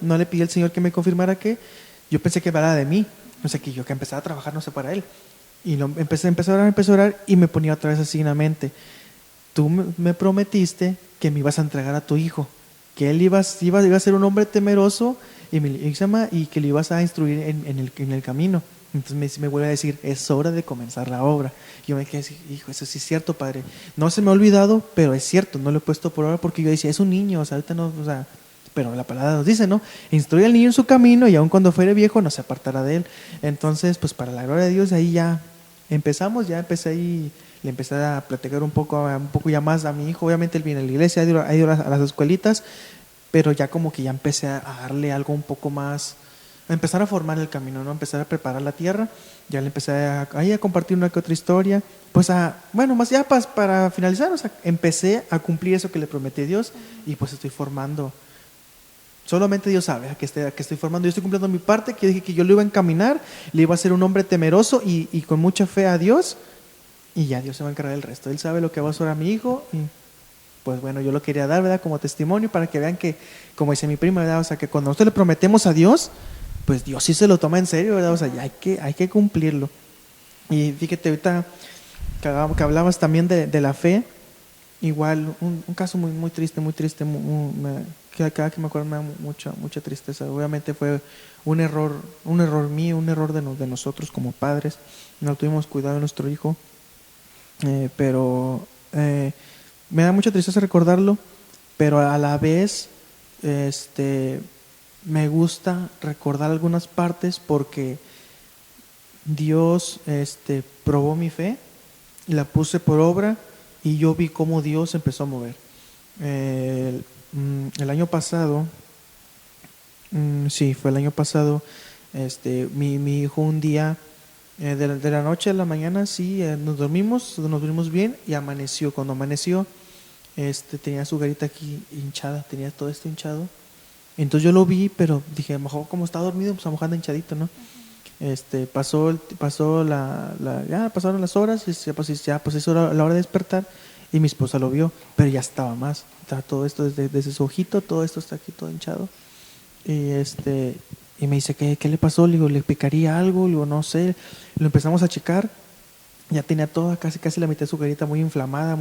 no le pedí al Señor que me confirmara que yo pensé que era de mí, o sea, que yo que empezaba a trabajar, no sé, para Él. Y empecé a orar y me ponía otra vez así en la mente. Tú me prometiste que me ibas a entregar a tu hijo, que él iba a ser un hombre temeroso y que le ibas a instruir en el camino. Entonces me vuelve a decir, es hora de comenzar la obra. Y yo me quedé así, hijo, eso sí es cierto, Padre. No se me ha olvidado, pero es cierto, no lo he puesto por ahora porque yo decía, es un niño, o sea, ahorita no, o sea, Pero la palabra nos dice, ¿no? Instruye al niño en su camino y aun cuando fuere viejo no se apartará de él. Entonces, pues para la gloria de Dios, ahí ya empecé ahí, le empecé a platicar un poco ya más a mi hijo. Obviamente él viene a la iglesia, ha ido a las escuelitas, pero ya como que ya empecé a darle algo un poco más, a empezar a formar el camino, ¿no? A empezar a preparar la tierra. Ya le empecé ahí a compartir una que otra historia. Pues bueno, más ya para finalizar, o sea, empecé a cumplir eso que le prometí a Dios y pues estoy formando. Solamente Dios sabe a qué estoy formando. Yo estoy cumpliendo mi parte, que dije que yo lo iba a encaminar, le iba a ser un hombre temeroso y con mucha fe a Dios, y ya Dios se va a encargar del resto. Él sabe lo que va a hacer a mi hijo, y pues bueno, yo lo quería dar, ¿verdad? Como testimonio para que vean que, como dice mi prima, ¿verdad? O sea, que cuando nosotros le prometemos a Dios, pues Dios sí se lo toma en serio, ¿verdad? O sea, ya hay que cumplirlo. Y fíjate, ahorita que hablabas también de la fe, igual, un caso muy, muy triste, que cada que me acuerdo me da mucha tristeza. Obviamente fue un error mío, un error de nosotros como padres. No tuvimos cuidado de nuestro hijo, pero me da mucha tristeza recordarlo, pero a la vez me gusta recordar algunas partes porque Dios probó mi fe y la puse por obra y yo vi cómo Dios empezó a mover. El año pasado, sí, fue el año pasado, mi hijo un día, de la noche a la mañana, sí, nos dormimos bien y amaneció. Cuando amaneció, tenía su garita aquí hinchada, tenía todo esto hinchado. Entonces yo lo vi, pero dije, a lo mejor como está dormido, pues a lo mejor anda hinchadito, ¿no? Pasaron las horas, y pues es la hora de despertar, y mi esposa lo vio, pero ya estaba más. Estaba todo esto desde su ojito, todo esto está aquí todo hinchado. Y me dice, ¿qué le pasó? Le digo, ¿le picaría algo? Le digo, no sé. Lo empezamos a checar, ya tenía toda, casi la mitad de su carita muy inflamada,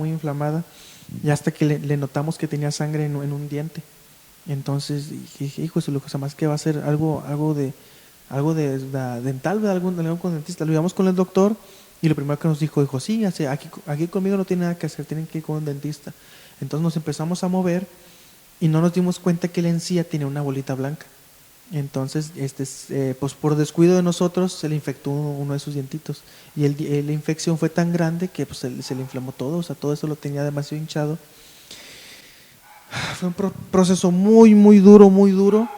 y hasta que le notamos que tenía sangre en un diente. Entonces dije, hijo, eso lo que más que va a ser algo de dental, ¿verdad? Algo con dentista. Lo llevamos con el doctor y lo primero que nos dijo, sí, aquí conmigo no tiene nada que hacer, tienen que ir con un dentista. Entonces nos empezamos a mover y no nos dimos cuenta que la encía tenía una bolita blanca. Entonces, pues por descuido de nosotros se le infectó uno de sus dientitos y la infección fue tan grande que pues, se le inflamó todo, o sea, todo eso lo tenía demasiado hinchado. Fue un proceso muy, muy duro.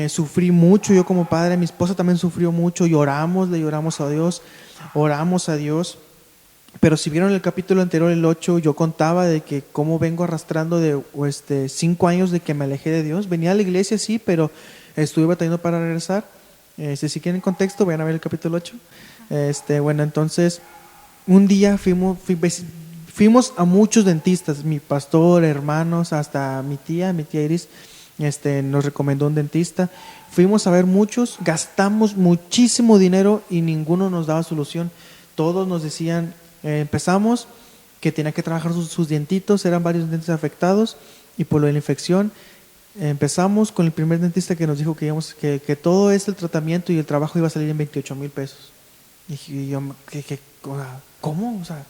Sufrí mucho yo como padre, mi esposa también sufrió mucho, le lloramos a Dios, oramos a Dios. Pero si vieron el capítulo anterior, el 8, yo contaba de que cómo vengo arrastrando de 5 años de que me alejé de Dios. Venía a la iglesia, sí, pero estuve batallando para regresar. Si quieren contexto, vayan a ver el capítulo 8. Bueno, entonces, un día fuimos a muchos dentistas, mi pastor, hermanos, hasta mi tía Iris, nos recomendó un dentista. Fuimos a ver muchos, gastamos muchísimo dinero y ninguno nos daba solución. Todos nos decían, empezamos que tenía que trabajar sus dientitos, eran varios dientes afectados y por lo de la infección. Empezamos con el primer dentista que nos dijo que todo el tratamiento y el trabajo iba a salir en 28,000 pesos. Y yo, ¿cómo? O sea,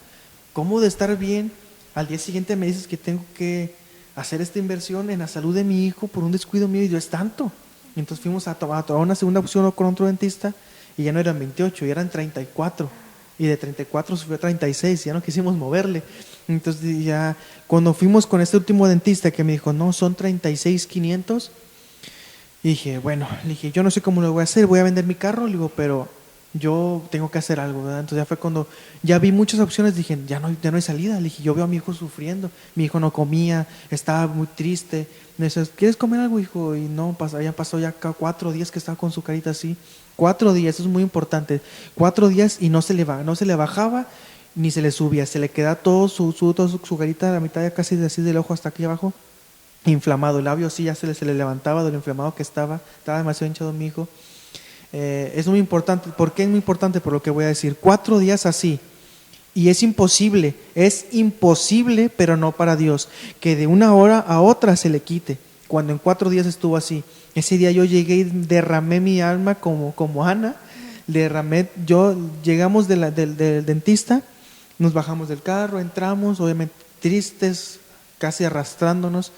¿cómo de estar bien? Al día siguiente me dices que tengo que hacer esta inversión en la salud de mi hijo por un descuido mío y yo, es tanto. Entonces fuimos a tomar una segunda opción con otro dentista y ya no eran 28, ya eran 34. Y de 34 subió a 36, ya no quisimos moverle. Entonces ya cuando fuimos con este último dentista que me dijo, no, son 36,500. Y dije, bueno, le dije, yo no sé cómo lo voy a hacer, voy a vender mi carro, le digo, pero yo tengo que hacer algo, ¿verdad? Entonces ya fue cuando ya vi muchas opciones, dije, ya no hay salida. Le dije, yo veo a mi hijo sufriendo, mi hijo no comía, estaba muy triste. Me dice, ¿quieres comer algo, hijo? Y no, pasó ya 4 días que estaba con su carita así. 4 días, eso es muy importante. 4 días y no se le bajaba ni se le subía, se le quedaba todo su carita a la mitad ya casi así del ojo hasta aquí abajo, inflamado. El labio sí ya se le levantaba de lo inflamado que estaba demasiado hinchado mi hijo. Es muy importante. ¿Por qué es muy importante? Por lo que voy a decir. 4 días así. Y es imposible, pero no para Dios, que de una hora a otra se le quite. Cuando en 4 días estuvo así. Ese día yo llegué y derramé mi alma como Ana. Llegamos del dentista, nos bajamos del carro, entramos, obviamente tristes, casi arrastrándonos.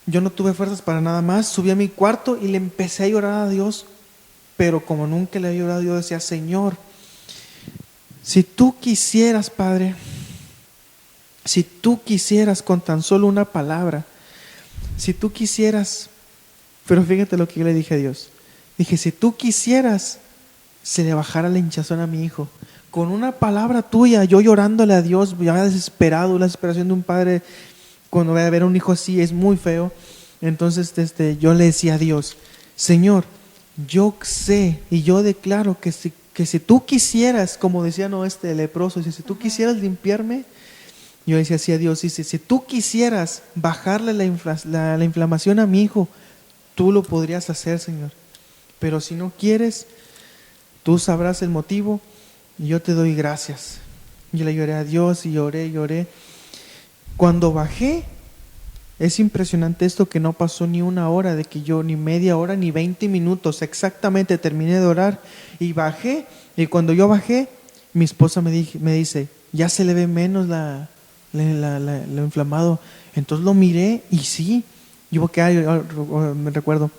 yo no tuve fuerzas para nada más, subí a mi cuarto y le empecé a llorar a Dios, pero como nunca le había llorado, yo decía, Señor, si tú quisieras, Padre, si tú quisieras con tan solo una palabra, si tú quisieras, pero fíjate lo que yo le dije a Dios. Dije, si tú quisieras, se le bajara la hinchazón a mi hijo. Con una palabra tuya, yo llorándole a Dios, ya desesperado, la desesperación de un padre cuando va a ver a un hijo así es muy feo. Entonces yo le decía a Dios, Señor, yo sé y yo declaro que si tú quisieras, como decía no leproso, si tú quisieras limpiarme, yo decía así a Dios, si tú quisieras bajarle la inflamación a mi hijo, tú lo podrías hacer, Señor. Pero si no quieres, tú sabrás el motivo y yo te doy gracias. Yo le lloré a Dios y lloré. Cuando bajé, es impresionante esto que no pasó ni una hora, de que yo ni media hora ni 20 minutos, exactamente terminé de orar y bajé. Y cuando yo bajé, mi esposa me dice, ya se le ve menos lo inflamado. Entonces lo miré y sí, yo me recuerdo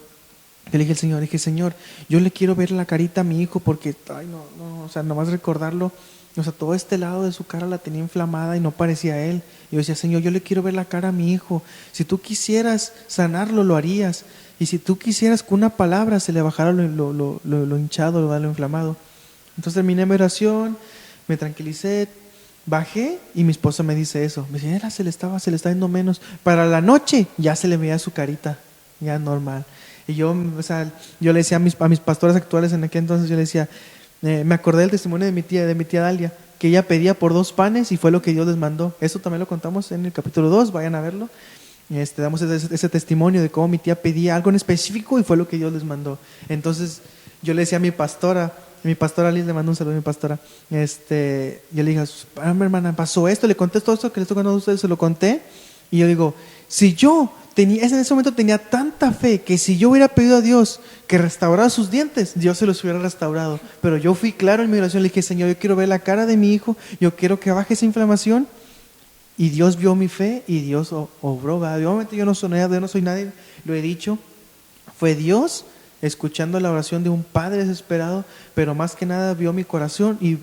que le dije al Señor, Señor, yo le quiero ver la carita a mi hijo porque, o sea, nomás recordarlo, o sea, todo este lado de su cara la tenía inflamada y no parecía a él. Y yo decía, Señor, yo le quiero ver la cara a mi hijo. Si tú quisieras sanarlo, lo harías. Y si tú quisieras con una palabra se le bajara lo hinchado, lo inflamado. Entonces terminé mi oración, me tranquilicé, bajé y mi esposa me dice eso. Me dice, se le está yendo menos. Para la noche ya se le veía su carita, ya normal. Y yo, o sea, yo le decía a mis pastores actuales en aquel entonces, yo le decía, me acordé del testimonio de mi tía Dalia, que ella pedía por 2 panes y fue lo que Dios les mandó. Eso también lo contamos en el capítulo 2, vayan a verlo. Damos ese testimonio de cómo mi tía pedía algo en específico y fue lo que Dios les mandó. Entonces yo le decía a mi pastora Liz, le mando un saludo a mi pastora, yo le dije, hermana, pasó esto, le conté todo esto que les estoy contando a ustedes, se lo conté, y yo digo, si yo en ese momento tenía tanta fe que si yo hubiera pedido a Dios que restaurara sus dientes, Dios se los hubiera restaurado. Pero yo fui claro en mi oración, le dije, Señor, yo quiero ver la cara de mi hijo, yo quiero que baje esa inflamación. Y Dios vio mi fe y Dios obró. Obviamente yo no soy nadie, lo he dicho. Fue Dios escuchando la oración de un padre desesperado, pero más que nada vio mi corazón y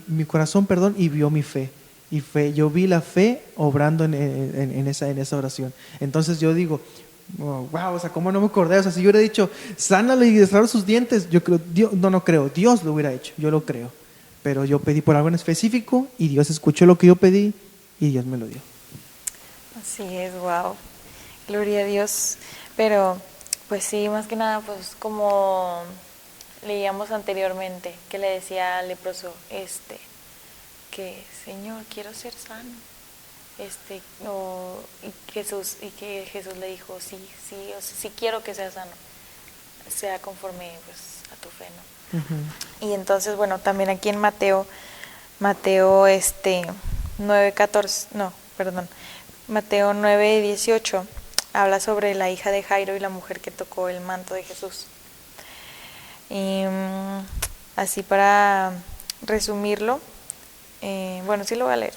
vio mi fe. Yo vi la fe obrando en esa oración. Entonces yo digo, wow, o sea, ¿cómo no me acordé? O sea, si yo hubiera dicho, sánale y restaurar sus dientes, yo creo, no creo, Dios lo hubiera hecho, yo lo creo. Pero yo pedí por algo en específico y Dios escuchó lo que yo pedí y Dios me lo dio. Así es, wow, gloria a Dios. Pero, pues sí, más que nada, pues como leíamos anteriormente, que le decía al leproso, que Señor, quiero ser sano. Y que Jesús le dijo, sí, o sea, sí quiero que sea sano, sea conforme pues a tu fe, ¿no? Uh-huh. Y entonces, bueno, también aquí en Mateo 9:18 habla sobre la hija de Jairo y la mujer que tocó el manto de Jesús. Y así para resumirlo, bueno, sí lo voy a leer.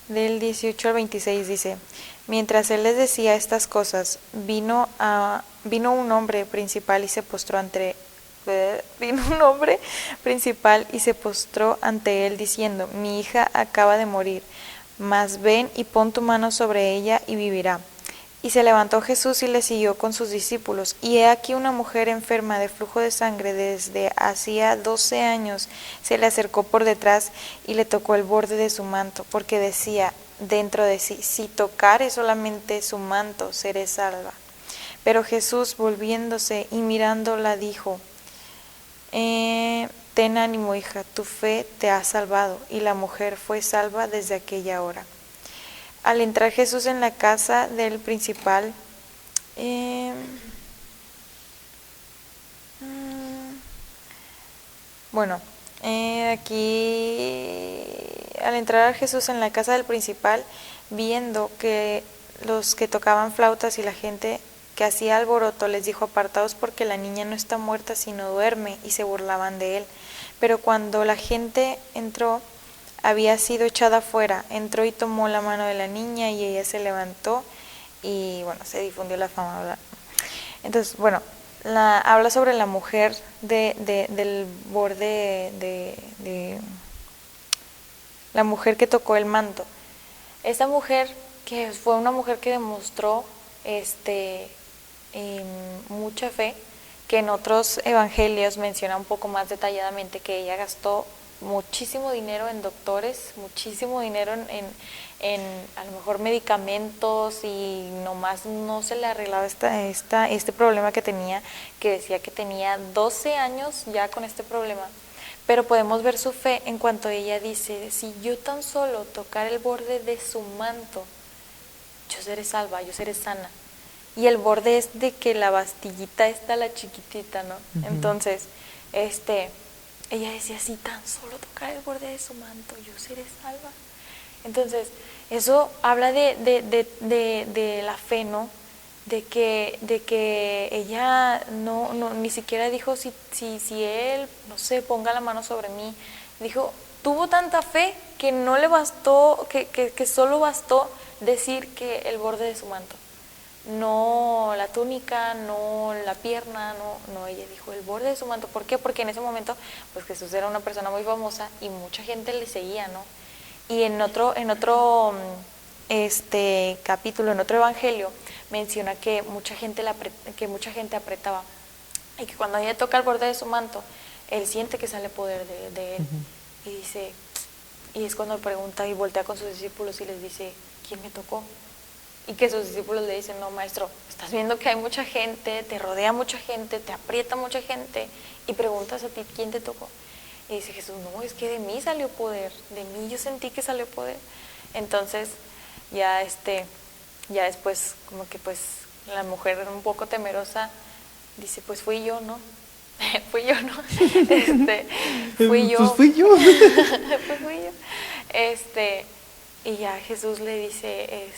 Del 18 al 26 dice, mientras él les decía estas cosas, vino un hombre principal y se postró ante él diciendo, mi hija acaba de morir, mas ven y pon tu mano sobre ella y vivirá. Y se levantó Jesús y le siguió con sus discípulos. Y he aquí una mujer enferma de flujo de sangre desde hacía 12 años se le acercó por detrás y le tocó el borde de su manto, porque decía dentro de sí, si tocare solamente su manto, seré salva. Pero Jesús, volviéndose y mirándola, dijo, ten ánimo, hija, tu fe te ha salvado. Y la mujer fue salva desde aquella hora. Al entrar Jesús en la casa del principal, aquí al entrar Jesús en la casa del principal, viendo que los que tocaban flautas y la gente que hacía alboroto, les dijo, apartaos porque la niña no está muerta sino duerme, y se burlaban de él. Pero cuando la gente entró, había sido echada fuera, entró y tomó la mano de la niña y ella se levantó y bueno, se difundió la fama, ¿verdad? Entonces, bueno, habla sobre la mujer del borde de la mujer que tocó el manto. Esta mujer, que fue una mujer que demostró mucha fe, que en otros evangelios menciona un poco más detalladamente que ella gastó muchísimo dinero en doctores, muchísimo dinero en a lo mejor medicamentos, y nomás no se le arreglaba este problema que tenía, que decía que tenía 12 años ya con este problema. Pero podemos ver su fe en cuanto ella dice, si yo tan solo tocar el borde de su manto, yo seré salva, yo seré sana. Y el borde es de que la bastillita está la chiquitita, ¿no? Uh-huh. Entonces, ella decía, si tan solo tocar el borde de su manto, yo seré salva. Entonces, eso habla de la fe, ¿no? De que ella no ni siquiera dijo si él, no sé, ponga la mano sobre mí. Dijo, tuvo tanta fe que no le bastó, que solo bastó decir que el borde de su manto. No la túnica, no la pierna, no, ella dijo el borde de su manto. ¿Por qué? Porque en ese momento, pues Jesús era una persona muy famosa y mucha gente le seguía, ¿no? Y en otro capítulo, en otro evangelio, menciona que mucha gente apretaba, y que cuando ella toca el borde de su manto, él siente que sale poder de él. Uh-huh. Y dice, y es cuando pregunta y voltea con sus discípulos y les dice, ¿quién me tocó? Y que sus discípulos le dicen, no, maestro, estás viendo que hay mucha gente, te rodea mucha gente, te aprieta mucha gente, y preguntas a ti, ¿quién te tocó? Y dice Jesús, no, es que de mí salió poder, de mí yo sentí que salió poder. Entonces, ya después, como que pues la mujer un poco temerosa dice, pues fui yo, ¿no? Fui yo, ¿no? Fui yo. Pues fui yo. Pues fui yo. Y ya Jesús le dice,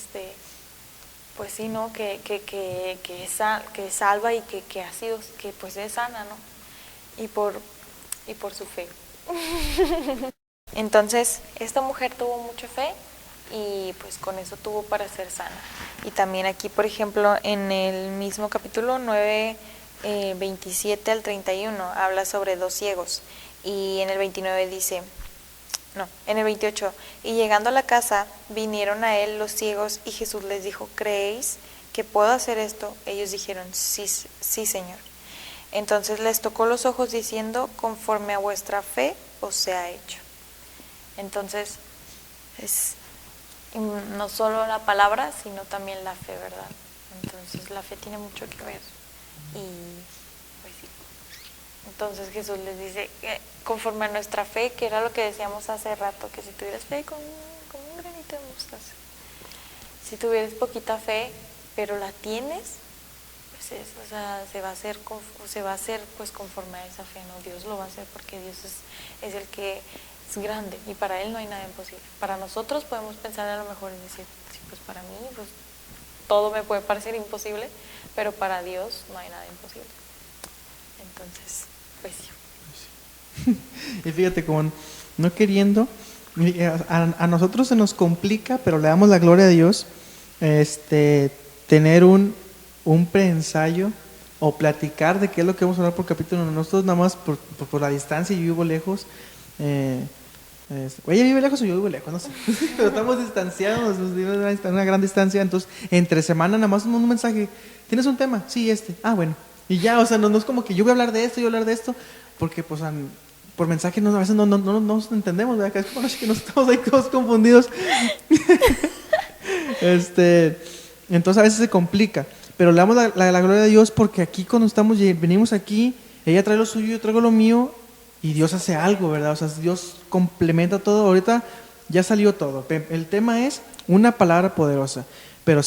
pues sí, ¿no? Que es salva y que ha sido, que pues es sana, ¿no? Y por su fe. Entonces, esta mujer tuvo mucha fe y pues con eso tuvo para ser sana. Y también aquí, por ejemplo, en el mismo capítulo 9, 27 al 31, habla sobre 2 ciegos. Y en el 29 dice, en el 28, y llegando a la casa, vinieron a él los ciegos y Jesús les dijo, ¿creéis que puedo hacer esto? Ellos dijeron, sí, Señor. Entonces les tocó los ojos diciendo, conforme a vuestra fe os sea hecho. Entonces, es no solo la palabra, sino también la fe, ¿verdad? Entonces la fe tiene mucho que ver. Y pues sí. Entonces Jesús les dice, conforme a nuestra fe, que era lo que decíamos hace rato, que si tuvieras fe como un granito de mostaza, si tuvieras poquita fe, pero la tienes, se va a hacer pues conforme a esa fe, ¿no? Dios lo va a hacer porque Dios es el que es grande y para Él no hay nada imposible. Para nosotros podemos pensar a lo mejor y decir, sí, pues para mí pues todo me puede parecer imposible, pero para Dios no hay nada imposible. Entonces, pues sí. Y fíjate, como no queriendo, a nosotros se nos complica, pero le damos la gloria a Dios, tener un preensayo o platicar de qué es lo que vamos a hablar por capítulo. Nosotros nada más por la distancia, yo vivo lejos, ella vive lejos o yo vivo lejos, no sé, pero estamos distanciados, vivimos a una gran distancia, entonces entre semana nada más un mensaje, ¿tienes un tema? Sí, bueno, y ya, o sea, no es como que yo voy a hablar de esto, porque pues por mensaje a veces no nos entendemos, ¿verdad? Es como que nos estamos ahí todos confundidos. Entonces a veces se complica, pero le damos la gloria a Dios porque aquí cuando venimos aquí, ella trae lo suyo, yo traigo lo mío y Dios hace algo, ¿verdad? O sea, Dios complementa todo. Ahorita ya salió todo. El tema es una palabra poderosa, pero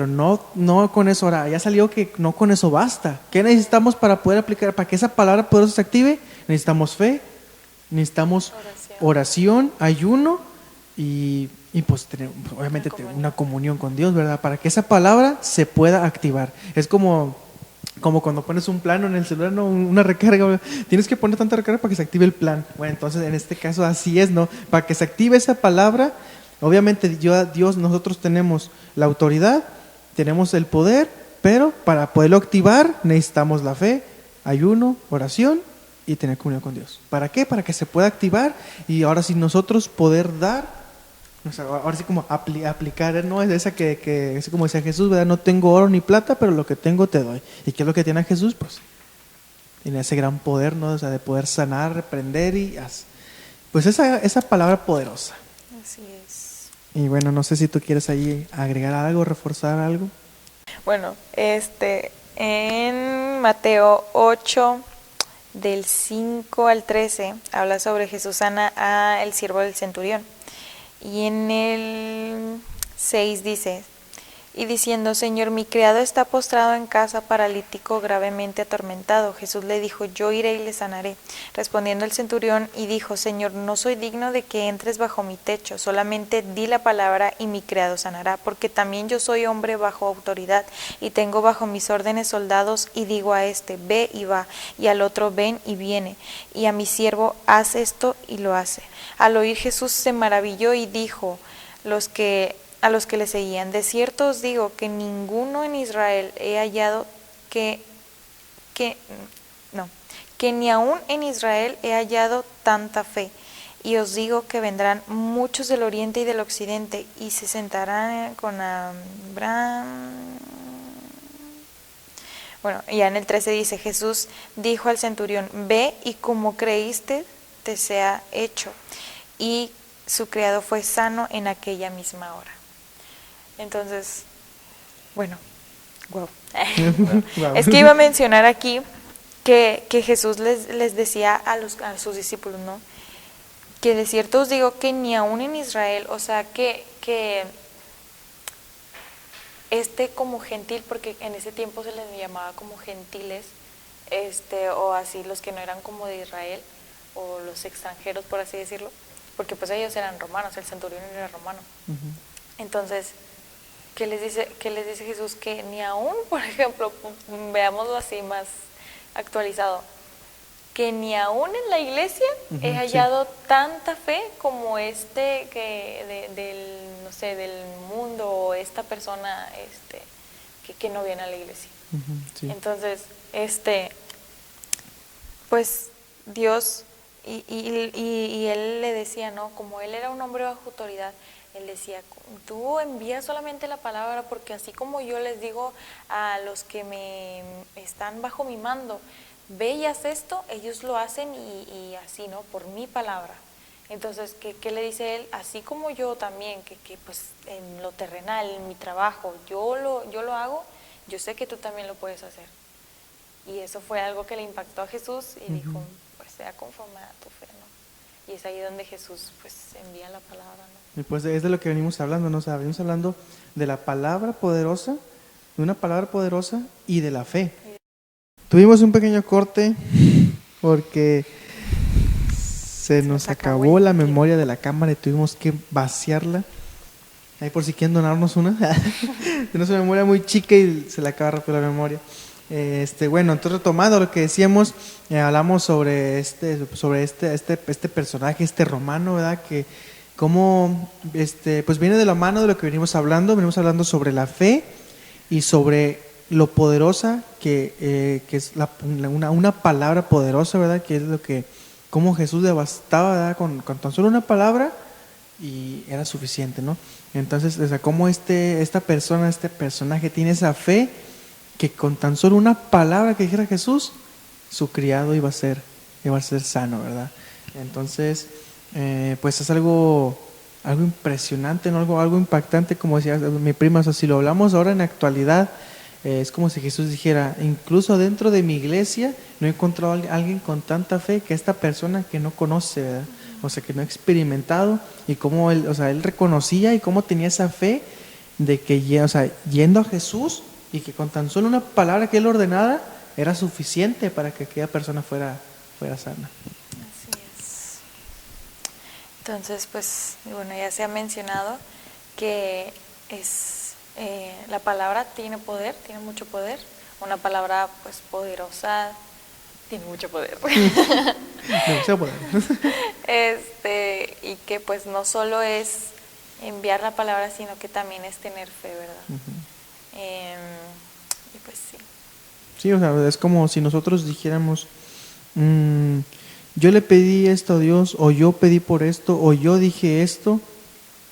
no con eso. Ahora, ya salió que no con eso basta. ¿Qué necesitamos para poder aplicar, para que esa palabra poderosa se active? Necesitamos fe, necesitamos oración, ayuno y pues tener, obviamente, una comunión con Dios, ¿verdad? Para que esa palabra se pueda activar. Es como cuando pones un plano en el celular, ¿no? Una recarga, tienes que poner tanta recarga para que se active el plan. Bueno, entonces en este caso así es, ¿no? Para que se active esa palabra, obviamente Dios, nosotros tenemos la autoridad, tenemos el poder, pero para poderlo activar necesitamos la fe, ayuno, oración y tener comunión con Dios. ¿Para qué? Para que se pueda activar y ahora sí nosotros poder dar, o sea, ahora sí como aplicar, ¿no? Es esa que es como decía Jesús, ¿verdad? No tengo oro ni plata, pero lo que tengo te doy. ¿Y qué es lo que tiene Jesús? Pues tiene ese gran poder, ¿no? O sea, de poder sanar, reprender y pues esa palabra poderosa. Así es. Y bueno, no sé si tú quieres ahí agregar algo, reforzar algo. Bueno, en Mateo 8, del 5 al 13, habla sobre Jesús sana a el siervo del centurión. Y en el 6 dice, y diciendo, Señor, mi criado está postrado en casa, paralítico, gravemente atormentado. Jesús le dijo, yo iré y le sanaré. Respondiendo el centurión y dijo, Señor, no soy digno de que entres bajo mi techo, solamente di la palabra y mi criado sanará, porque también yo soy hombre bajo autoridad y tengo bajo mis órdenes soldados, y digo a este, ve y va, y al otro, ven y viene, y a mi siervo, haz esto y lo hace. Al oír Jesús se maravilló y dijo a los que le seguían, de cierto os digo que ninguno en Israel he hallado que ni aun en Israel he hallado tanta fe. Y os digo que vendrán muchos del oriente y del occidente y se sentarán con Abraham. Bueno, ya en el 13 dice, Jesús dijo al centurión, ve y como creíste te sea hecho. Y su criado fue sano en aquella misma hora. Entonces, bueno, wow. Wow. Es que iba a mencionar aquí que Jesús les decía a sus discípulos, ¿no? Que de cierto os digo que ni aún en Israel, o sea, que como gentil, porque en ese tiempo se les llamaba como gentiles, o así los que no eran como de Israel, o los extranjeros, por así decirlo, porque pues ellos eran romanos, el centurión era romano. Uh-huh. Entonces, ¿qué les dice Jesús? Que ni aún, por ejemplo, veámoslo así más actualizado, que ni aún en la iglesia he hallado tanta fe como no sé, del mundo, o esta persona que no viene a la iglesia. Sí. Entonces, pues Dios, y él le decía, ¿no? Como él era un hombre bajo autoridad, él decía, tú envía solamente la palabra, porque así como yo les digo a los que me están bajo mi mando, ve y haz esto, ellos lo hacen y así, ¿no? Por mi palabra. Entonces, ¿qué le dice él? Así como yo también, que pues en lo terrenal, en mi trabajo, yo lo hago, yo sé que tú también lo puedes hacer. Y eso fue algo que le impactó a Jesús y dijo, pues sea conforme a tu fe, ¿no? Y es ahí donde Jesús pues envía la palabra, ¿no? Y pues es de lo que venimos hablando, ¿no? O sea, venimos hablando de la palabra poderosa, de una palabra poderosa y de la fe. Tuvimos un pequeño corte porque se nos acabó la memoria de la cámara y tuvimos que vaciarla. Ahí por si quieren donarnos una. Tenemos una memoria muy chica y se le acaba rápido la memoria. Bueno, entonces retomando lo que decíamos, hablamos sobre este personaje, este romano, ¿verdad? Que como pues viene de la mano de lo que venimos hablando sobre la fe y sobre lo poderosa que es una palabra poderosa, ¿verdad? Que es lo que, como Jesús devastaba, ¿verdad? Con tan solo una palabra y era suficiente, ¿no? Entonces, o sea, como esta persona, este personaje tiene esa fe que con tan solo una palabra que dijera Jesús, su criado iba a ser sano, ¿verdad? Entonces, pues es algo impresionante, ¿no? Algo impactante, como decía mi prima. O sea, si lo hablamos ahora en la actualidad, es como si Jesús dijera, incluso dentro de mi iglesia no he encontrado a alguien con tanta fe que esta persona que no conoce, ¿verdad? O sea, que no ha experimentado, y cómo él, o sea, él reconocía y cómo tenía esa fe de que, o sea, yendo a Jesús, y que con tan solo una palabra que él ordenara era suficiente para que aquella persona fuera sana. Así es. Entonces, pues, bueno, ya se ha mencionado que la palabra tiene poder, tiene mucho poder. Una palabra, pues, poderosa tiene mucho poder. Demasiado poder. Y que, pues, no solo es enviar la palabra, sino que también es tener fe, ¿verdad? Y pues sí. Sí, o sea, es como si nosotros dijéramos, yo le pedí esto a Dios, o yo pedí por esto, o yo dije esto,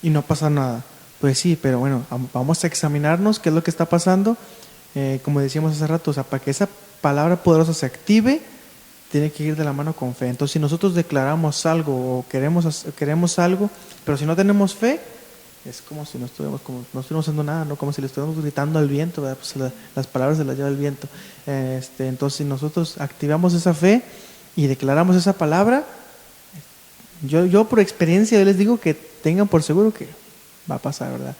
y no pasa nada. Pues sí, pero bueno, vamos a examinarnos qué es lo que está pasando. Como decíamos hace rato, o sea, para que esa palabra poderosa se active, tiene que ir de la mano con fe. Entonces, si nosotros declaramos algo o queremos algo, pero si no tenemos fe, es como si no estuviéramos haciendo nada, ¿no? Como si le estuviéramos gritando al viento, ¿verdad? Pues las palabras se las lleva el viento. Entonces, si nosotros activamos esa fe y declaramos esa palabra, yo por experiencia yo les digo que tengan por seguro que va a pasar, ¿verdad?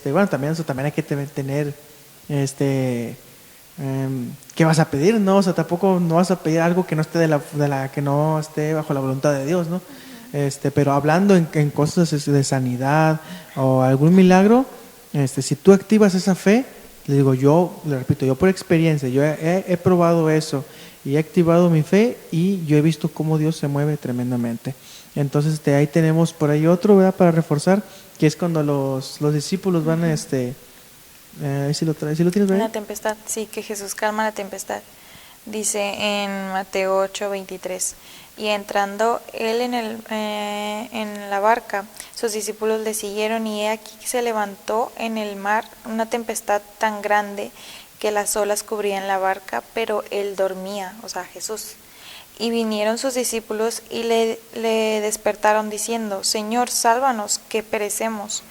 Bueno, también eso también hay que tener, ¿qué vas a pedir? No, o sea, tampoco no vas a pedir algo que no esté que no esté bajo la voluntad de Dios, ¿no? Pero hablando en cosas de sanidad o algún milagro, si tú activas esa fe, le digo, le repito, yo por experiencia, yo he probado eso y he activado mi fe y yo he visto cómo Dios se mueve tremendamente. Entonces ahí tenemos por ahí otro, ¿verdad? Para reforzar, que es cuando los discípulos van a si lo tienes, ¿verdad? La tempestad, sí, que Jesús calma la tempestad. Dice en Mateo 8:23, y entrando él en la barca, sus discípulos le siguieron, y he aquí que se levantó en el mar una tempestad tan grande que las olas cubrían la barca, pero él dormía, o sea, Jesús. Y vinieron sus discípulos y le despertaron diciendo, Señor, sálvanos, que perecemos.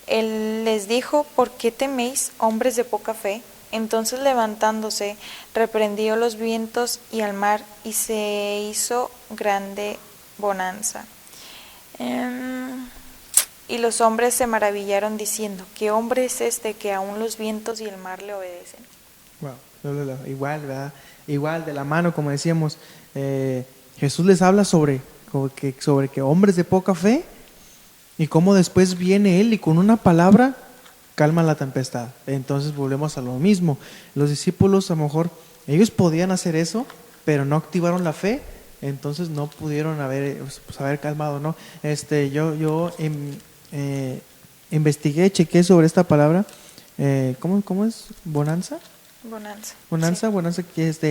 Él les dijo, ¿por qué teméis, hombres de poca fe? Entonces levantándose, reprendió los vientos y al mar, y se hizo grande bonanza. Y los hombres se maravillaron diciendo, ¿qué hombre es este que aún los vientos y el mar le obedecen? Wow, igual, ¿verdad? Igual, de la mano, como decíamos, Jesús les habla sobre que hombres de poca fe, y cómo después viene Él y con una palabra calma la tempestad. Entonces volvemos a lo mismo. Los discípulos, a lo mejor, ellos podían hacer eso, pero no activaron la fe, entonces no pudieron haber calmado, ¿no? Yo investigué, chequé sobre esta palabra. ¿Cómo es? ¿Bonanza? Bonanza, Bonanza, sí. Que es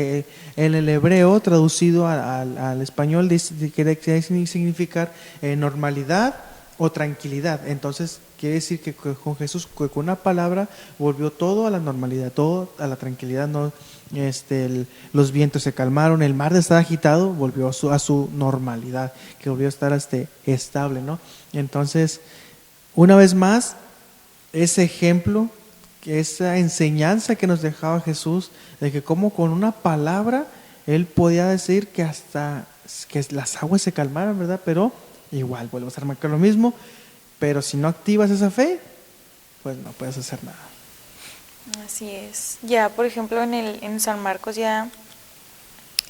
en el hebreo traducido al español quiere significar normalidad o tranquilidad. Entonces quiere decir que con Jesús, con una palabra, volvió todo a la normalidad, todo a la tranquilidad. No, los vientos se calmaron, el mar de estar agitado volvió a su normalidad, que volvió a estar estable, ¿no? Entonces, una vez más, ese ejemplo, esa enseñanza que nos dejaba Jesús, de que como con una palabra Él podía decir que hasta que las aguas se calmaran, ¿verdad? Pero igual, vuelves a marcar lo mismo, pero si no activas esa fe, pues no puedes hacer nada. Así es. Ya, por ejemplo, en San Marcos ya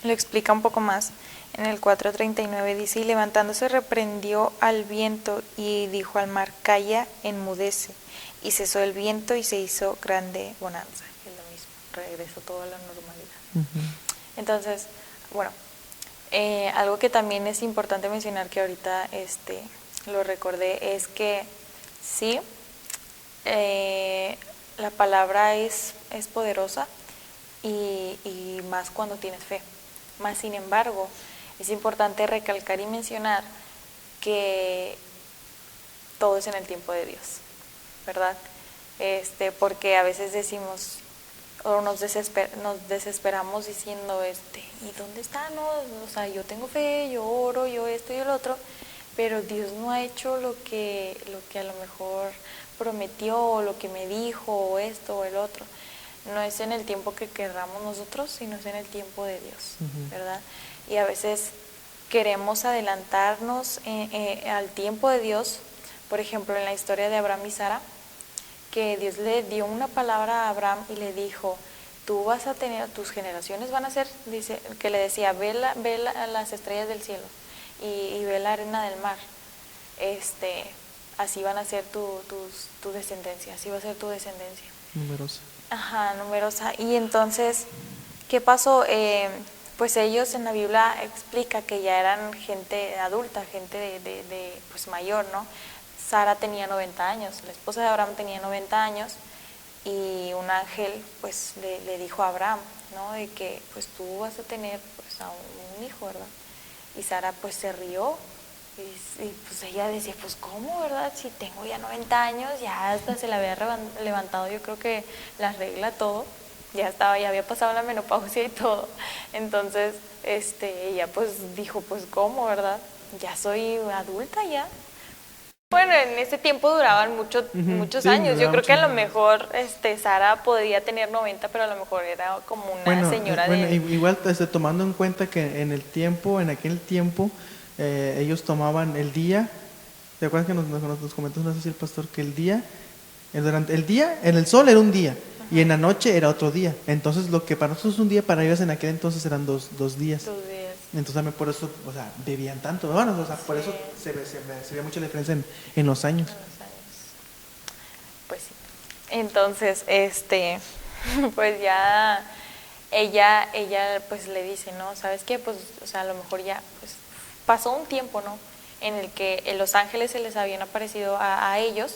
lo explica un poco más. En el 4:39 dice, y levantándose reprendió al viento y dijo al mar, calla, enmudece. Y cesó el viento y se hizo grande bonanza. Es lo mismo, regresó todo a la normalidad. Uh-huh. Entonces, bueno, algo que también es importante mencionar, que ahorita lo recordé, es que sí, la palabra es poderosa y más cuando tienes fe. Más sin embargo, es importante recalcar y mencionar que todo es en el tiempo de Dios, ¿verdad? Porque a veces decimos o nos desesperamos diciendo, ¿y dónde está? No, o sea, yo tengo fe, yo oro, yo esto y el otro, pero Dios no ha hecho lo que a lo mejor prometió, o lo que me dijo, o esto o el otro. No es en el tiempo que querramos nosotros, sino es en el tiempo de Dios, uh-huh. ¿verdad? Y a veces queremos adelantarnos al tiempo de Dios. Por ejemplo, en la historia de Abraham y Sara, que Dios le dio una palabra a Abraham y le dijo, tú vas a tener, tus generaciones van a ser, dice, que le decía, ve las estrellas del cielo y ve la arena del mar, así van a ser tu descendencia, así va a ser tu descendencia. Numerosa. Ajá, numerosa. Y entonces, ¿qué pasó? Pues ellos en la Biblia explica que ya eran gente adulta, gente de pues mayor, ¿no? Sara tenía 90 años, la esposa de Abraham tenía 90 años, y un ángel pues le dijo a Abraham, ¿no? De que pues tú vas a tener pues a un hijo, ¿verdad? Y Sara pues se rió y pues ella decía, pues ¿cómo, verdad? Si tengo ya 90 años, ya hasta se le había levantado yo creo que la regla, todo, ya había pasado la menopausia y todo. Entonces ella pues dijo, pues ¿cómo, verdad? Ya soy adulta ya. Bueno, en ese tiempo duraban muchos Sí, años. Yo duraba creo que a mucho. lo mejor Sara podía tener 90, pero a lo mejor era como una señora de... Igual tomando en cuenta que en aquel tiempo, ellos tomaban el día. ¿Te acuerdas que nos comentó, no sé si el pastor, que durante el día, en el sol era un día, y en la noche era otro día? Entonces lo que para nosotros es un día, para ellos en aquel entonces eran dos días. 2 días. Entonces también por eso, o sea, bebían tanto. Bueno, o sea, por eso se ve mucha diferencia en los años. En los años. Pues sí. Entonces, pues ya ella pues le dice, ¿no? ¿Sabes qué? Pues, o sea, a lo mejor ya pues pasó un tiempo, ¿no? En el que los ángeles se les habían aparecido a ellos,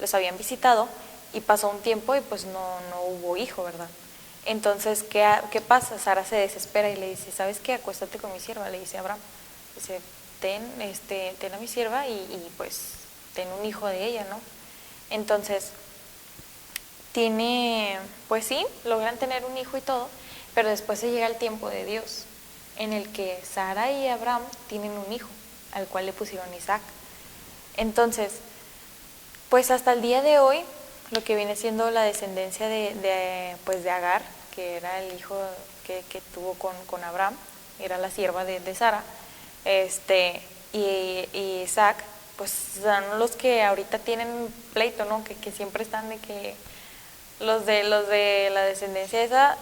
los habían visitado, y pasó un tiempo y pues no hubo hijo, ¿verdad? Entonces, ¿qué pasa? Sara se desespera y le dice, ¿sabes qué? Acuéstate con mi sierva, le dice a Abraham. Dice, ten a mi sierva y pues ten un hijo de ella, ¿no? Entonces, pues sí, logran tener un hijo y todo, pero después se llega el tiempo de Dios, en el que Sara y Abraham tienen un hijo, al cual le pusieron Isaac. Entonces, pues hasta el día de hoy, lo que viene siendo la descendencia de Agar, que era el hijo que tuvo con Abraham, era la sierva de Sara, y Isaac, pues son los que ahorita tienen pleito, ¿no? Que siempre están de que los de la descendencia esa,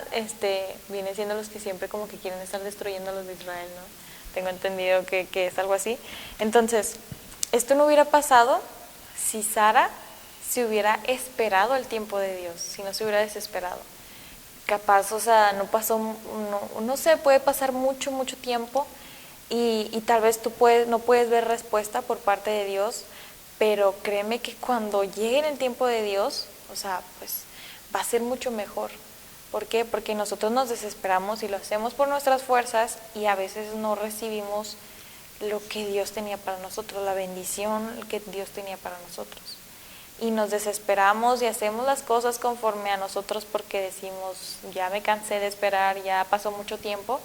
vienen siendo los que siempre como que quieren estar destruyendo a los de Israel, ¿no? Tengo entendido que es algo así. Entonces, esto no hubiera pasado si Sara se hubiera esperado el tiempo de Dios, si no se hubiera desesperado. Capaz, o sea, no sé, puede pasar mucho tiempo y tal vez tú no puedes ver respuesta por parte de Dios, pero créeme que cuando llegue el tiempo de Dios, o sea, pues va a ser mucho mejor. ¿Por qué? Porque nosotros nos desesperamos y lo hacemos por nuestras fuerzas y a veces no recibimos lo que Dios tenía para nosotros, la bendición que Dios tenía para nosotros. Y nos desesperamos y hacemos las cosas conforme a nosotros porque decimos, ya me cansé de esperar, ya pasó mucho tiempo.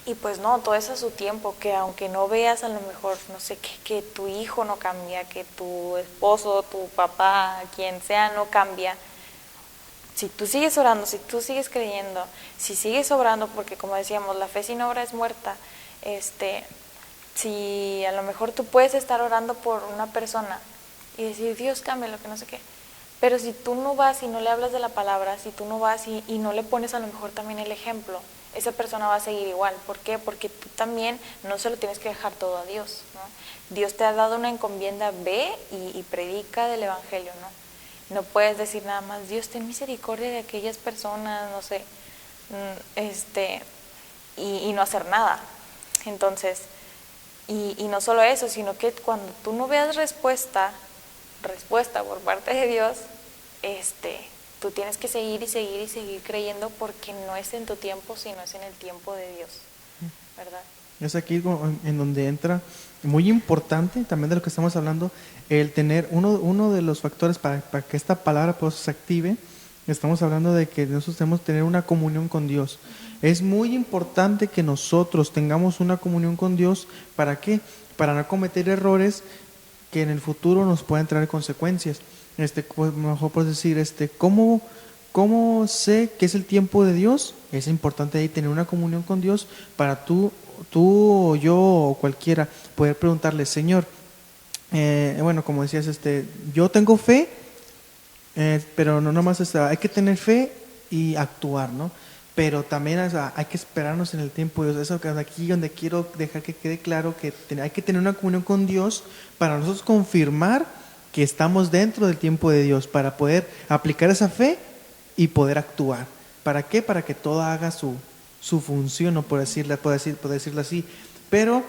Y pues no, todo eso es su tiempo, que aunque no veas a lo mejor, no sé, que tu hijo no cambia, que tu esposo, tu papá, quien sea no cambia, si tú sigues orando, si tú sigues creyendo, si sigues obrando, porque como decíamos, la fe sin obra es muerta, si a lo mejor tú puedes estar orando por una persona y decir, Dios cambia lo que no sé qué, pero si tú no vas y no le hablas de la palabra, si tú no vas y no le pones a lo mejor también el ejemplo, esa persona va a seguir igual. ¿Por qué? Porque tú también no se lo tienes que dejar todo a Dios, ¿no? Dios te ha dado una encomienda, ve y predica del evangelio, ¿no? No puedes decir nada más, Dios, ten misericordia de aquellas personas, no sé, y no hacer nada. Entonces, y no solo eso, sino que cuando tú no veas respuesta por parte de Dios, tú tienes que seguir y seguir y seguir creyendo, porque no es en tu tiempo, sino es en el tiempo de Dios, ¿verdad? Es aquí en donde entra, muy importante también de lo que estamos hablando, el tener uno de los factores para que esta palabra pues, se active. Estamos hablando de que nosotros tenemos que tener una comunión con Dios. Es muy importante que nosotros tengamos una comunión con Dios. ¿Para qué? Para no cometer errores que en el futuro nos puedan traer consecuencias. Pues, mejor puedes decir, ¿cómo sé que es el tiempo de Dios? Es importante ahí tener una comunión con Dios para tú o yo o cualquiera poder preguntarle, Señor, bueno, como decías, yo tengo fe, pero no nomás hay que tener fe y actuar, ¿no? Pero también hay que esperarnos en el tiempo de Dios. Eso es aquí donde quiero dejar que quede claro que hay que tener una comunión con Dios para nosotros confirmar que estamos dentro del tiempo de Dios, para poder aplicar esa fe y poder actuar. ¿Para qué? Para que todo haga su función, o por decirlo así. Pero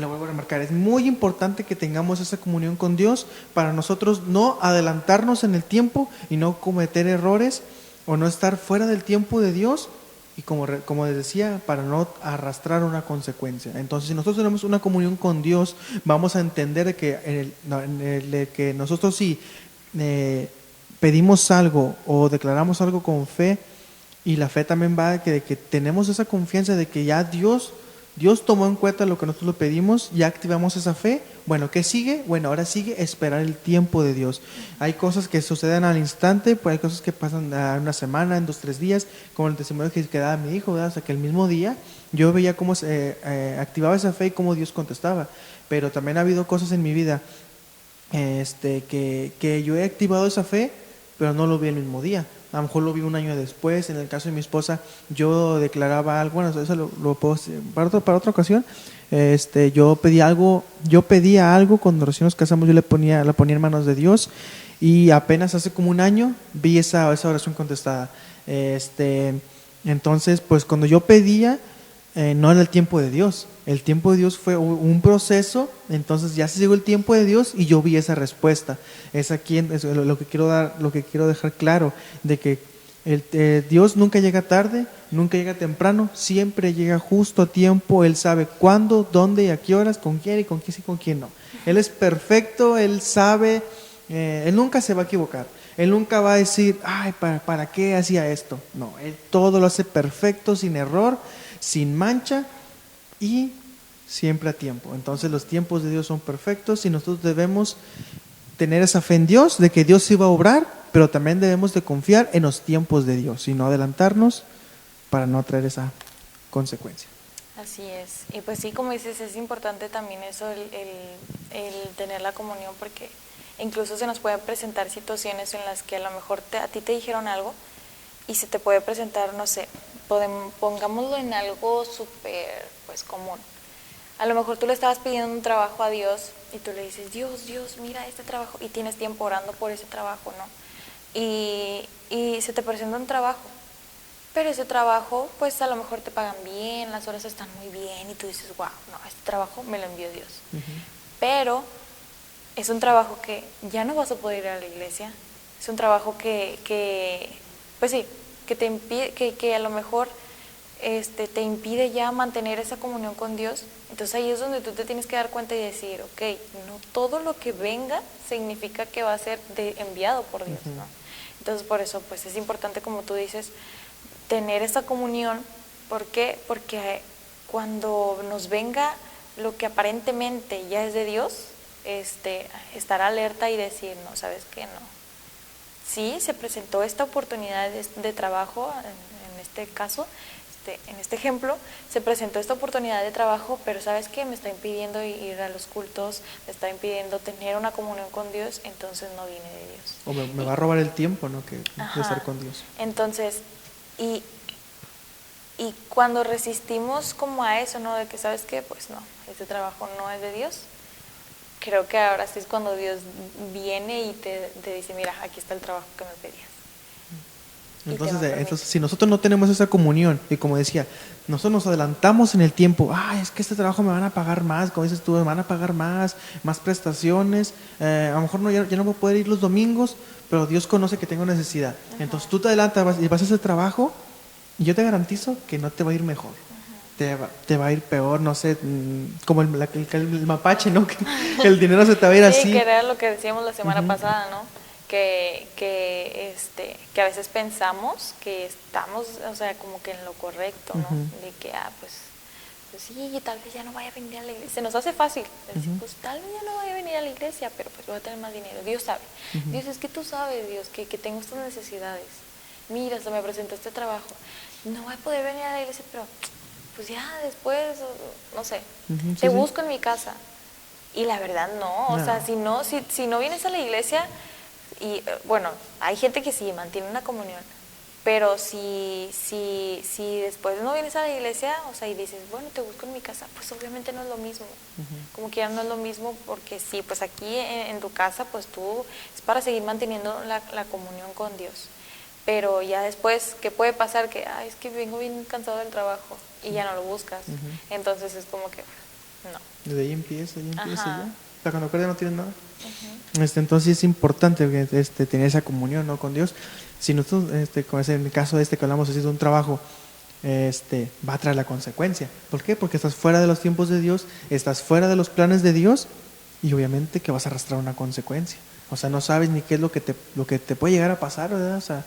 lo vuelvo a remarcar, es muy importante que tengamos esa comunión con Dios para nosotros no adelantarnos en el tiempo y no cometer errores o no estar fuera del tiempo de Dios y como les decía, para no arrastrar una consecuencia. Entonces, si nosotros tenemos una comunión con Dios, vamos a entender de que, de que nosotros si pedimos algo o declaramos algo con fe, y la fe también va de que tenemos esa confianza de que ya Dios tomó en cuenta lo que nosotros le pedimos, ya activamos esa fe. Bueno, ¿qué sigue? Bueno, ahora sigue esperar el tiempo de Dios. Hay cosas que suceden al instante, pues hay cosas que pasan a una semana, en 2, 3 días, como el testimonio que daba mi hijo, ¿verdad? O sea, que el mismo día yo veía cómo se activaba esa fe y cómo Dios contestaba. Pero también ha habido cosas en mi vida que yo he activado esa fe, pero no lo vi el mismo día. A lo mejor lo vi un año después. En el caso de mi esposa, yo declaraba algo, bueno, eso lo puedo para otra ocasión. Yo pedía algo cuando recién nos casamos, yo la ponía en manos de Dios, y apenas hace como un año vi esa oración contestada. Entonces, pues cuando yo pedía, no era el tiempo de Dios. El tiempo de Dios fue un proceso. Entonces ya se llegó el tiempo de Dios y yo vi esa respuesta. Es aquí es lo que quiero dejar claro, de que Dios nunca llega tarde, nunca llega temprano, siempre llega justo a tiempo. Él sabe cuándo, dónde y a qué horas, con quién y con quién sí, con quién no. Él es perfecto, Él sabe, Él nunca se va a equivocar. Él nunca va a decir, ay, ¿para qué hacía esto? No, Él todo lo hace perfecto, sin error, sin mancha y siempre a tiempo. Entonces los tiempos de Dios son perfectos y nosotros debemos tener esa fe en Dios, de que Dios iba a obrar, pero también debemos de confiar en los tiempos de Dios y no adelantarnos para no traer esa consecuencia. Así es. Y pues sí, como dices, es importante también eso, el tener la comunión, porque incluso se nos pueden presentar situaciones en las que a lo mejor a ti te dijeron algo y se te puede presentar, no sé, pongámoslo en algo súper pues común. A lo mejor tú le estabas pidiendo un trabajo a Dios y tú le dices, Dios, mira este trabajo, y tienes tiempo orando por ese trabajo, ¿no? Y se te presenta un trabajo, pero ese trabajo pues a lo mejor te pagan bien, las horas están muy bien y tú dices, wow, no, este trabajo me lo envió Dios. Pero es un trabajo que ya no vas a poder ir a la iglesia, es un trabajo que pues sí, que te impide, que a lo mejor te impide ya mantener esa comunión con Dios. Entonces ahí es donde tú te tienes que dar cuenta y decir, ok, no todo lo que venga significa que va a ser enviado por Dios, ¿no? Entonces por eso pues es importante, como tú dices, tener esa comunión. ¿Por qué? Porque cuando nos venga lo que aparentemente ya es de Dios, estar alerta y decir, no, ¿sabes qué? No. Sí, se presentó esta oportunidad de trabajo, en este caso, en este ejemplo, se presentó esta oportunidad de trabajo, pero ¿sabes qué? Me está impidiendo ir a los cultos, me está impidiendo tener una comunión con Dios, entonces no viene de Dios. O me va a robar el tiempo, ¿no? De estar con Dios. Entonces, y cuando resistimos como a eso, ¿no? De que, ¿sabes qué? Pues no, este trabajo no es de Dios. Creo que ahora sí es cuando Dios viene y te dice, mira, aquí está el trabajo que me pedías. Entonces, si nosotros no tenemos esa comunión, y como decía, nosotros nos adelantamos en el tiempo, es que este trabajo me van a pagar más, como dices tú, me van a pagar más prestaciones, a lo mejor ya no voy a poder ir los domingos, pero Dios conoce que tengo necesidad. Entonces tú te adelantas y vas a ese trabajo, y yo te garantizo que no te va a ir mejor. Te va a ir peor, no sé, como el mapache, ¿no? Que el dinero se te va a ir así. Sí, que era lo que decíamos la semana pasada, ¿no? Que a veces pensamos que estamos, o sea, como que en lo correcto, ¿no? De que, pues sí, tal vez ya no vaya a venir a la iglesia. Se nos hace fácil decir, pues tal vez ya no vaya a venir a la iglesia, pero pues voy a tener más dinero. Dios sabe. Dios, es que tú sabes, Dios, que tengo estas necesidades. Mira, se me presentó este trabajo. No voy a poder venir a la iglesia, pero pues ya después, no sé, te busco en mi casa. Y la verdad no, o sea, si no vienes a la iglesia, y bueno, hay gente que sí mantiene una comunión, pero si después no vienes a la iglesia, o sea, y dices, bueno, te busco en mi casa, pues obviamente no es lo mismo. Como que ya no es lo mismo, porque sí, pues aquí en tu casa, pues tú es para seguir manteniendo la comunión con Dios. Pero ya después, ¿qué puede pasar? Que, es que vengo bien cansado del trabajo y ya no lo buscas. Entonces es como que No. Desde ahí empieza Ajá. ya. O sea, cuando acuerdas no tienes nada. Entonces es importante tener esa comunión, ¿no?, con Dios. Si nosotros, como es en el caso que hablamos así de un trabajo, va a traer la consecuencia. ¿Por qué? Porque estás fuera de los tiempos de Dios, estás fuera de los planes de Dios, y obviamente que vas a arrastrar una consecuencia. O sea, no sabes ni qué es lo que te puede llegar a pasar, ¿verdad? O sea,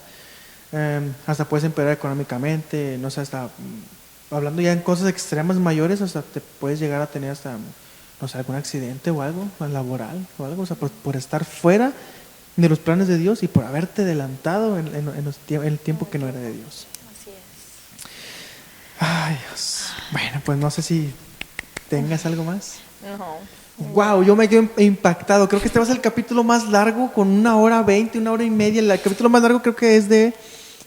hasta puedes empeorar económicamente, no sé, hasta hablando ya en cosas extremas mayores, hasta te puedes llegar a tener hasta, no sé, algún accidente o algo laboral o algo, o sea, por estar fuera de los planes de Dios y por haberte adelantado en el tiempo que no era de Dios. Así es. Ay, Dios. Bueno, pues no sé si tengas algo más. No. Wow, yo me quedo impactado. Creo que este va a ser el capítulo más largo, con 1 hora 20, 1 hora y media. El capítulo más largo creo que es de,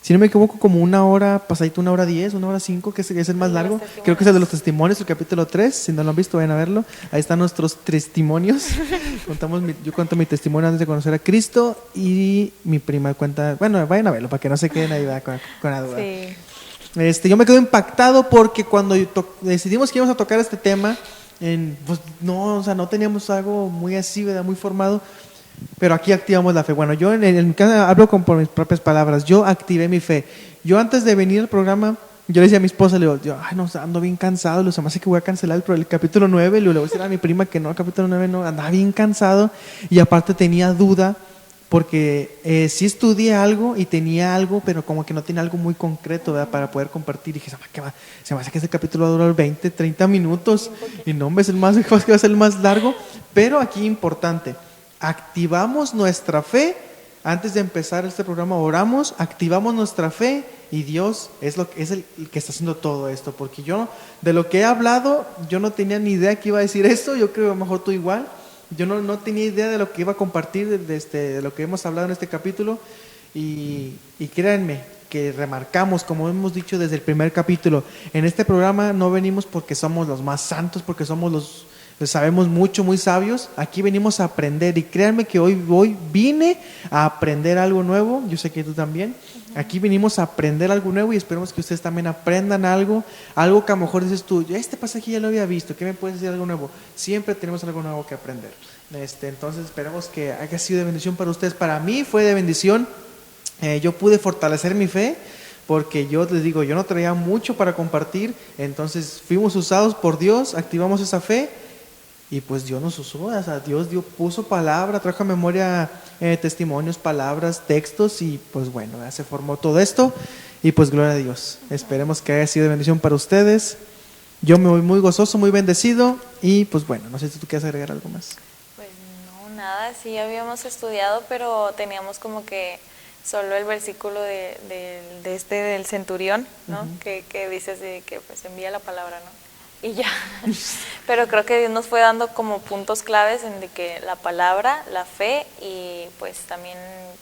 si no me equivoco, como 1 hora, pasadito 1 hora 10, 1 hora 5, que es el más largo. Creo que es el de los testimonios, el capítulo 3. Si no lo han visto, vayan a verlo. Ahí están nuestros testimonios. Yo cuento mi testimonio antes de conocer a Cristo, y mi prima cuenta, bueno, vayan a verlo para que no se queden ahí con la duda. Sí. Yo me quedo impactado porque cuando decidimos que íbamos a tocar este tema, pues no, o sea, no teníamos algo muy así, ¿verdad?, muy formado, pero aquí activamos la fe. Bueno, yo en mi casa hablo por mis propias palabras. Yo activé mi fe. Yo antes de venir al programa, yo le decía a mi esposa, le digo, ay, no, ando bien cansado, se me hace que voy a cancelar el capítulo 9, le voy a decir a mi prima que no, el capítulo 9 no, andaba bien cansado, y aparte tenía duda, porque sí estudié algo y tenía algo, pero como que no tenía algo muy concreto, ¿verdad?, para poder compartir. Y dije, se me hace que este capítulo va a durar 20, 30 minutos, y no, es el más, que va a ser el más largo. Pero aquí importante, activamos nuestra fe. Antes de empezar este programa oramos, activamos nuestra fe, y Dios es el que está haciendo todo esto, porque yo, de lo que he hablado, yo no tenía ni idea que iba a decir esto. Yo creo que a lo mejor tú igual. Yo no tenía idea de lo que iba a compartir, de lo que hemos hablado en este capítulo, y créanme que remarcamos, como hemos dicho desde el primer capítulo, en este programa no venimos porque somos los más santos, porque somos sabemos mucho, muy sabios. Aquí venimos a aprender, y créanme que hoy vine a aprender algo nuevo. Yo sé que tú también. Aquí venimos a aprender algo nuevo, y esperemos que ustedes también aprendan algo que a lo mejor dices tú, este pasaje ya lo había visto, ¿qué me puedes decir algo nuevo? Siempre tenemos algo nuevo que aprender. Entonces esperemos que haya sido de bendición para ustedes. Para mí fue de bendición. Yo pude fortalecer mi fe, porque yo les digo, yo no traía mucho para compartir. Entonces fuimos usados por Dios, activamos esa fe, y pues Dios nos usó. O sea, Dios puso palabra, trajo a memoria testimonios, palabras, textos, y pues bueno, ya se formó todo esto, y pues gloria a Dios. Esperemos que haya sido de bendición para ustedes. Yo me voy muy gozoso, muy bendecido, y pues bueno, no sé si tú quieres agregar algo más. Pues no, nada, sí habíamos estudiado, pero teníamos como que solo el versículo del centurión, ¿no? Que dice así, que pues envía la palabra, ¿no? Y ya. Pero creo que Dios nos fue dando como puntos claves en de que la palabra, la fe, y pues también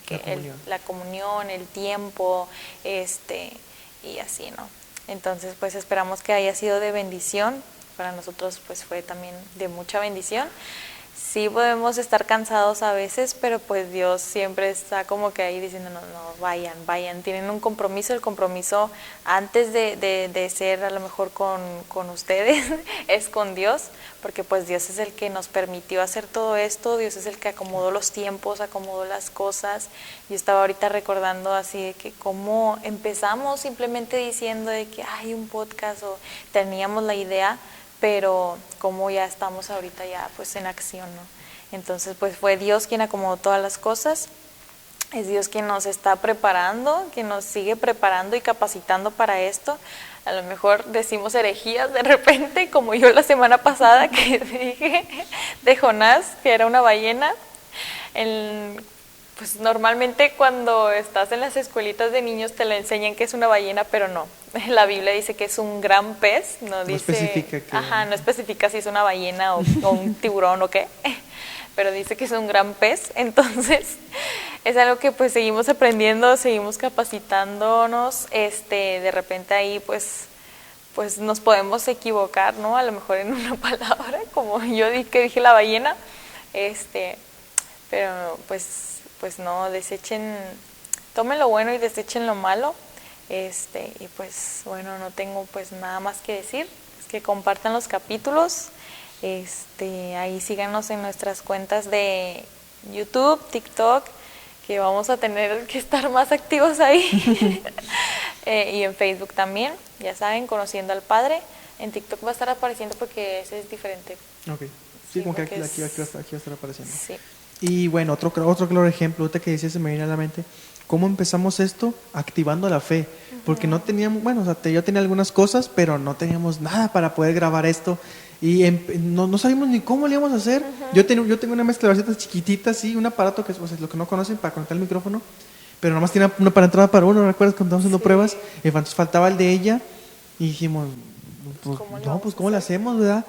que la comunión, el tiempo, y así, ¿no? Entonces pues esperamos que haya sido de bendición. Para nosotros pues fue también de mucha bendición. Sí podemos estar cansados a veces, pero pues Dios siempre está como que ahí diciendo, no, vayan, tienen un compromiso. El compromiso antes de ser a lo mejor con ustedes es con Dios, porque pues Dios es el que nos permitió hacer todo esto. Dios es el que acomodó los tiempos, acomodó las cosas. Yo estaba ahorita recordando así de que cómo empezamos simplemente diciendo de que hay un podcast, o teníamos la idea, pero como ya estamos ahorita ya pues en acción, ¿no? Entonces pues fue Dios quien acomodó todas las cosas. Es Dios quien nos está preparando, quien nos sigue preparando y capacitando para esto. A lo mejor decimos herejías de repente, como yo la semana pasada que dije de Jonás, que era una ballena. Pues normalmente cuando estás en las escuelitas de niños te le enseñan que es una ballena, pero no. La Biblia dice que es un gran pez, no especifica que... no especifica si es una ballena o un tiburón o qué, pero dice que es un gran pez. Entonces es algo que pues seguimos aprendiendo, seguimos capacitándonos. De repente ahí pues nos podemos equivocar, ¿no? A lo mejor en una palabra, como yo que dije la ballena, pero pues no, tomen lo bueno y desechen lo malo. Y pues bueno, no tengo pues nada más que decir, es que compartan los capítulos, Ahí síganos en nuestras cuentas de YouTube, TikTok, que vamos a tener que estar más activos ahí. Y en Facebook también, ya saben, Conociendo al Padre. En TikTok va a estar apareciendo porque ese es diferente. Ok. Sí, como que porque aquí va a estar apareciendo. Sí. Y bueno, otro claro ejemplo, ahorita que decía se me viene a la mente, ¿cómo empezamos esto? Activando la fe, porque no teníamos, bueno, o sea, yo tenía algunas cosas, pero no teníamos nada para poder grabar esto, y no sabíamos ni cómo le íbamos a hacer. Yo tengo una mezcladorcita chiquitita, sí, un aparato que es, pues, lo que no conocen para conectar el micrófono, pero nomás tiene una para entrada para uno, ¿recuerdas cuando estábamos haciendo pruebas? Entonces faltaba el de ella, y dijimos, pues, ¿cómo le hacemos, verdad?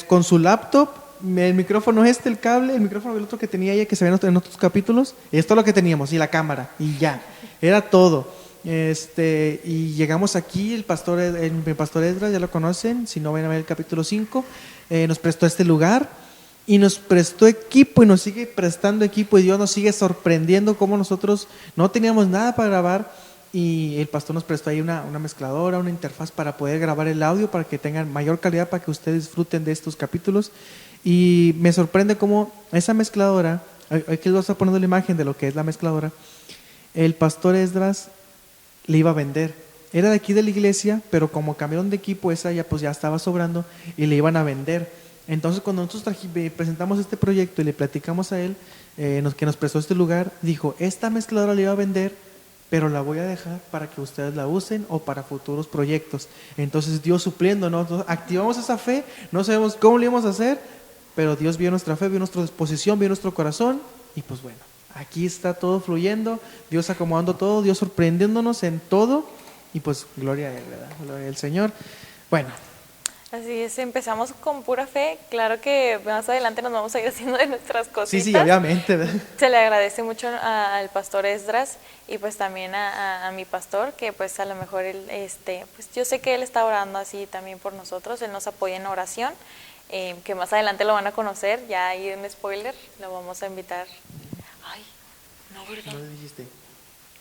Con su laptop, el micrófono el cable, el micrófono del otro que tenía ella que se ve en otros capítulos, esto es lo que teníamos, y la cámara, y ya, era todo. Y llegamos aquí, el pastor Esdras, ya lo conocen, si no van a ver el capítulo 5, nos prestó este lugar, y nos prestó equipo, y nos sigue prestando equipo, y Dios nos sigue sorprendiendo como nosotros no teníamos nada para grabar, y el pastor nos prestó ahí una mezcladora, una interfaz para poder grabar el audio, para que tengan mayor calidad, para que ustedes disfruten de estos capítulos. Y me sorprende cómo esa mezcladora, aquí les voy a estar poniendo la imagen de lo que es la mezcladora, el pastor Esdras le iba a vender. Era de aquí de la iglesia, pero como cambiaron de equipo, esa ya estaba sobrando y le iban a vender. Entonces cuando nosotros presentamos este proyecto y le platicamos a él, que nos prestó este lugar, dijo, esta mezcladora le iba a vender, pero la voy a dejar para que ustedes la usen o para futuros proyectos. Entonces Dios supliendo, ¿no? Entonces, activamos esa fe, no sabemos cómo lo íbamos a hacer, pero Dios vio nuestra fe, vio nuestra disposición, vio nuestro corazón, y pues bueno, aquí está todo fluyendo, Dios acomodando todo, Dios sorprendiéndonos en todo, y pues gloria a Él, ¿verdad? Gloria al Señor. Bueno. Así es, empezamos con pura fe. Claro que más adelante nos vamos a ir haciendo de nuestras cositas. Sí, obviamente. Se le agradece mucho al pastor Esdras y pues también a mi pastor, que pues a lo mejor él, pues yo sé que él está orando así también por nosotros, él nos apoya en oración, que más adelante lo van a conocer, ya hay un spoiler, lo vamos a invitar. Ay, no, ¿verdad? ¿No le dijiste?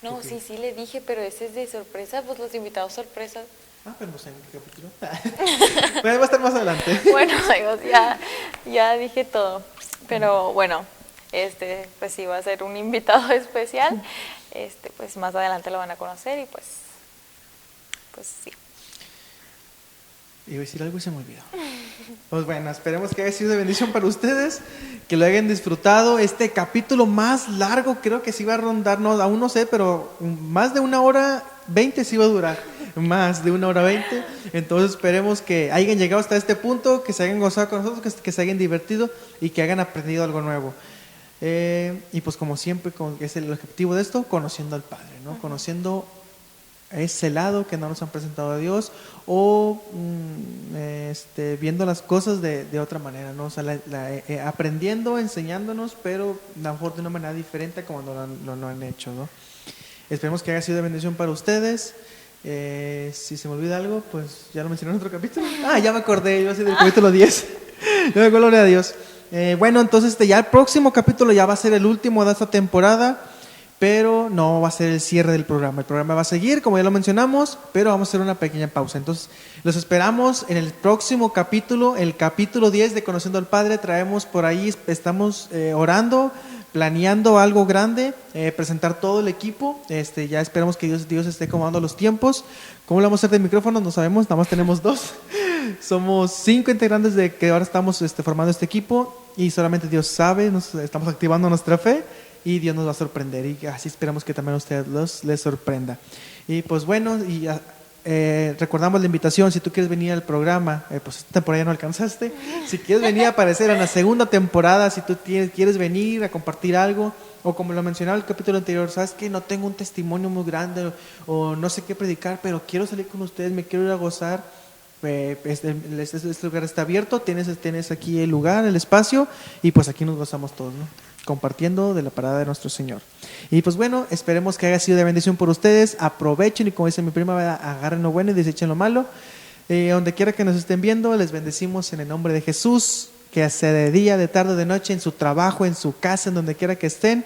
No, okay. Sí le dije, pero ese es de sorpresa, pues los invitados sorpresas. Pero no sé en qué capítulo. Bueno, va a estar más adelante. Bueno, amigos, ya dije todo. Pero bueno, pues sí va a ser un invitado especial. Pues más adelante lo van a conocer y pues sí. Iba a decir algo y se me olvidó. Pues bueno, esperemos que haya sido de bendición para ustedes, que lo hayan disfrutado. Este capítulo más largo creo que sí va a rondar, no, aún no sé, pero más de 1:20 sí va a durar. Más de 1:20. Entonces esperemos que hayan llegado hasta este punto, que se hayan gozado con nosotros, que se hayan divertido y que hayan aprendido algo nuevo. Y pues como siempre, es el objetivo de esto, conociendo al Padre, ¿no? Conociendo ese lado que no nos han presentado a Dios, o viendo las cosas de otra manera, ¿no? O sea, aprendiendo, enseñándonos, pero a lo mejor de una manera diferente como lo han hecho, ¿no? Esperemos que haya sido de bendición para ustedes. Si se me olvida algo, pues ya lo mencioné en otro capítulo. Ya me acordé, iba a ser del capítulo 10. Gloria a Dios. Bueno, entonces ya el próximo capítulo ya va a ser el último de esta temporada, pero no va a ser el cierre del programa. El programa va a seguir, como ya lo mencionamos, pero vamos a hacer una pequeña pausa. Entonces, los esperamos en el próximo capítulo, el capítulo 10 de Conociendo al Padre. Traemos por ahí, estamos orando, planeando algo grande, presentar todo el equipo. Ya esperamos que Dios esté acomodando los tiempos. ¿Cómo lo vamos a hacer de micrófonos? No sabemos, nada más tenemos 2. Somos 5 integrantes de que ahora estamos formando este equipo, y solamente Dios sabe, estamos activando nuestra fe, y Dios nos va a sorprender, y así esperamos que también a ustedes les sorprenda. Y pues bueno, recordamos la invitación: si tú quieres venir al programa, pues esta temporada ya no alcanzaste, si quieres venir a aparecer en la segunda temporada, si tú quieres venir a compartir algo, o como lo mencionaba el capítulo anterior, sabes que no tengo un testimonio muy grande, o no sé qué predicar, pero quiero salir con ustedes, me quiero ir a gozar, este lugar está abierto, tienes aquí el lugar, el espacio, y pues aquí nos gozamos todos, ¿no? Compartiendo de la palabra de nuestro Señor. Y pues bueno, esperemos que haya sido de bendición por ustedes. Aprovechen, y como dice mi prima, agarren lo bueno y desechen lo malo. Donde quiera que nos estén viendo, les bendecimos en el nombre de Jesús, que sea de día, de tarde, de noche, en su trabajo, en su casa, en donde quiera que estén,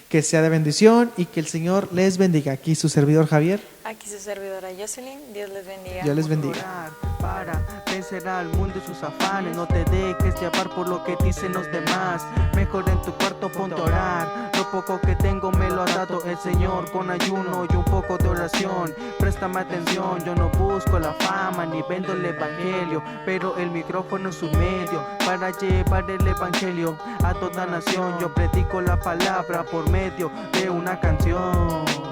que sea de bendición y que el Señor les bendiga. Aquí su servidor Javier. Aquí su servidora Jocelyn. Dios les bendiga. Dios les bendiga. Para vencer al mundo y sus afanes, no te dejes llevar por lo que dicen los demás. Mejor en tu cuarto ponte a orar. Lo poco que tengo me lo ha dado el Señor, con ayuno y un poco de oración. Préstame atención, yo no busco la fama ni vendo el evangelio, pero el micrófono es un medio para llevar el evangelio a toda nación. Yo predico la palabra por medio de una canción.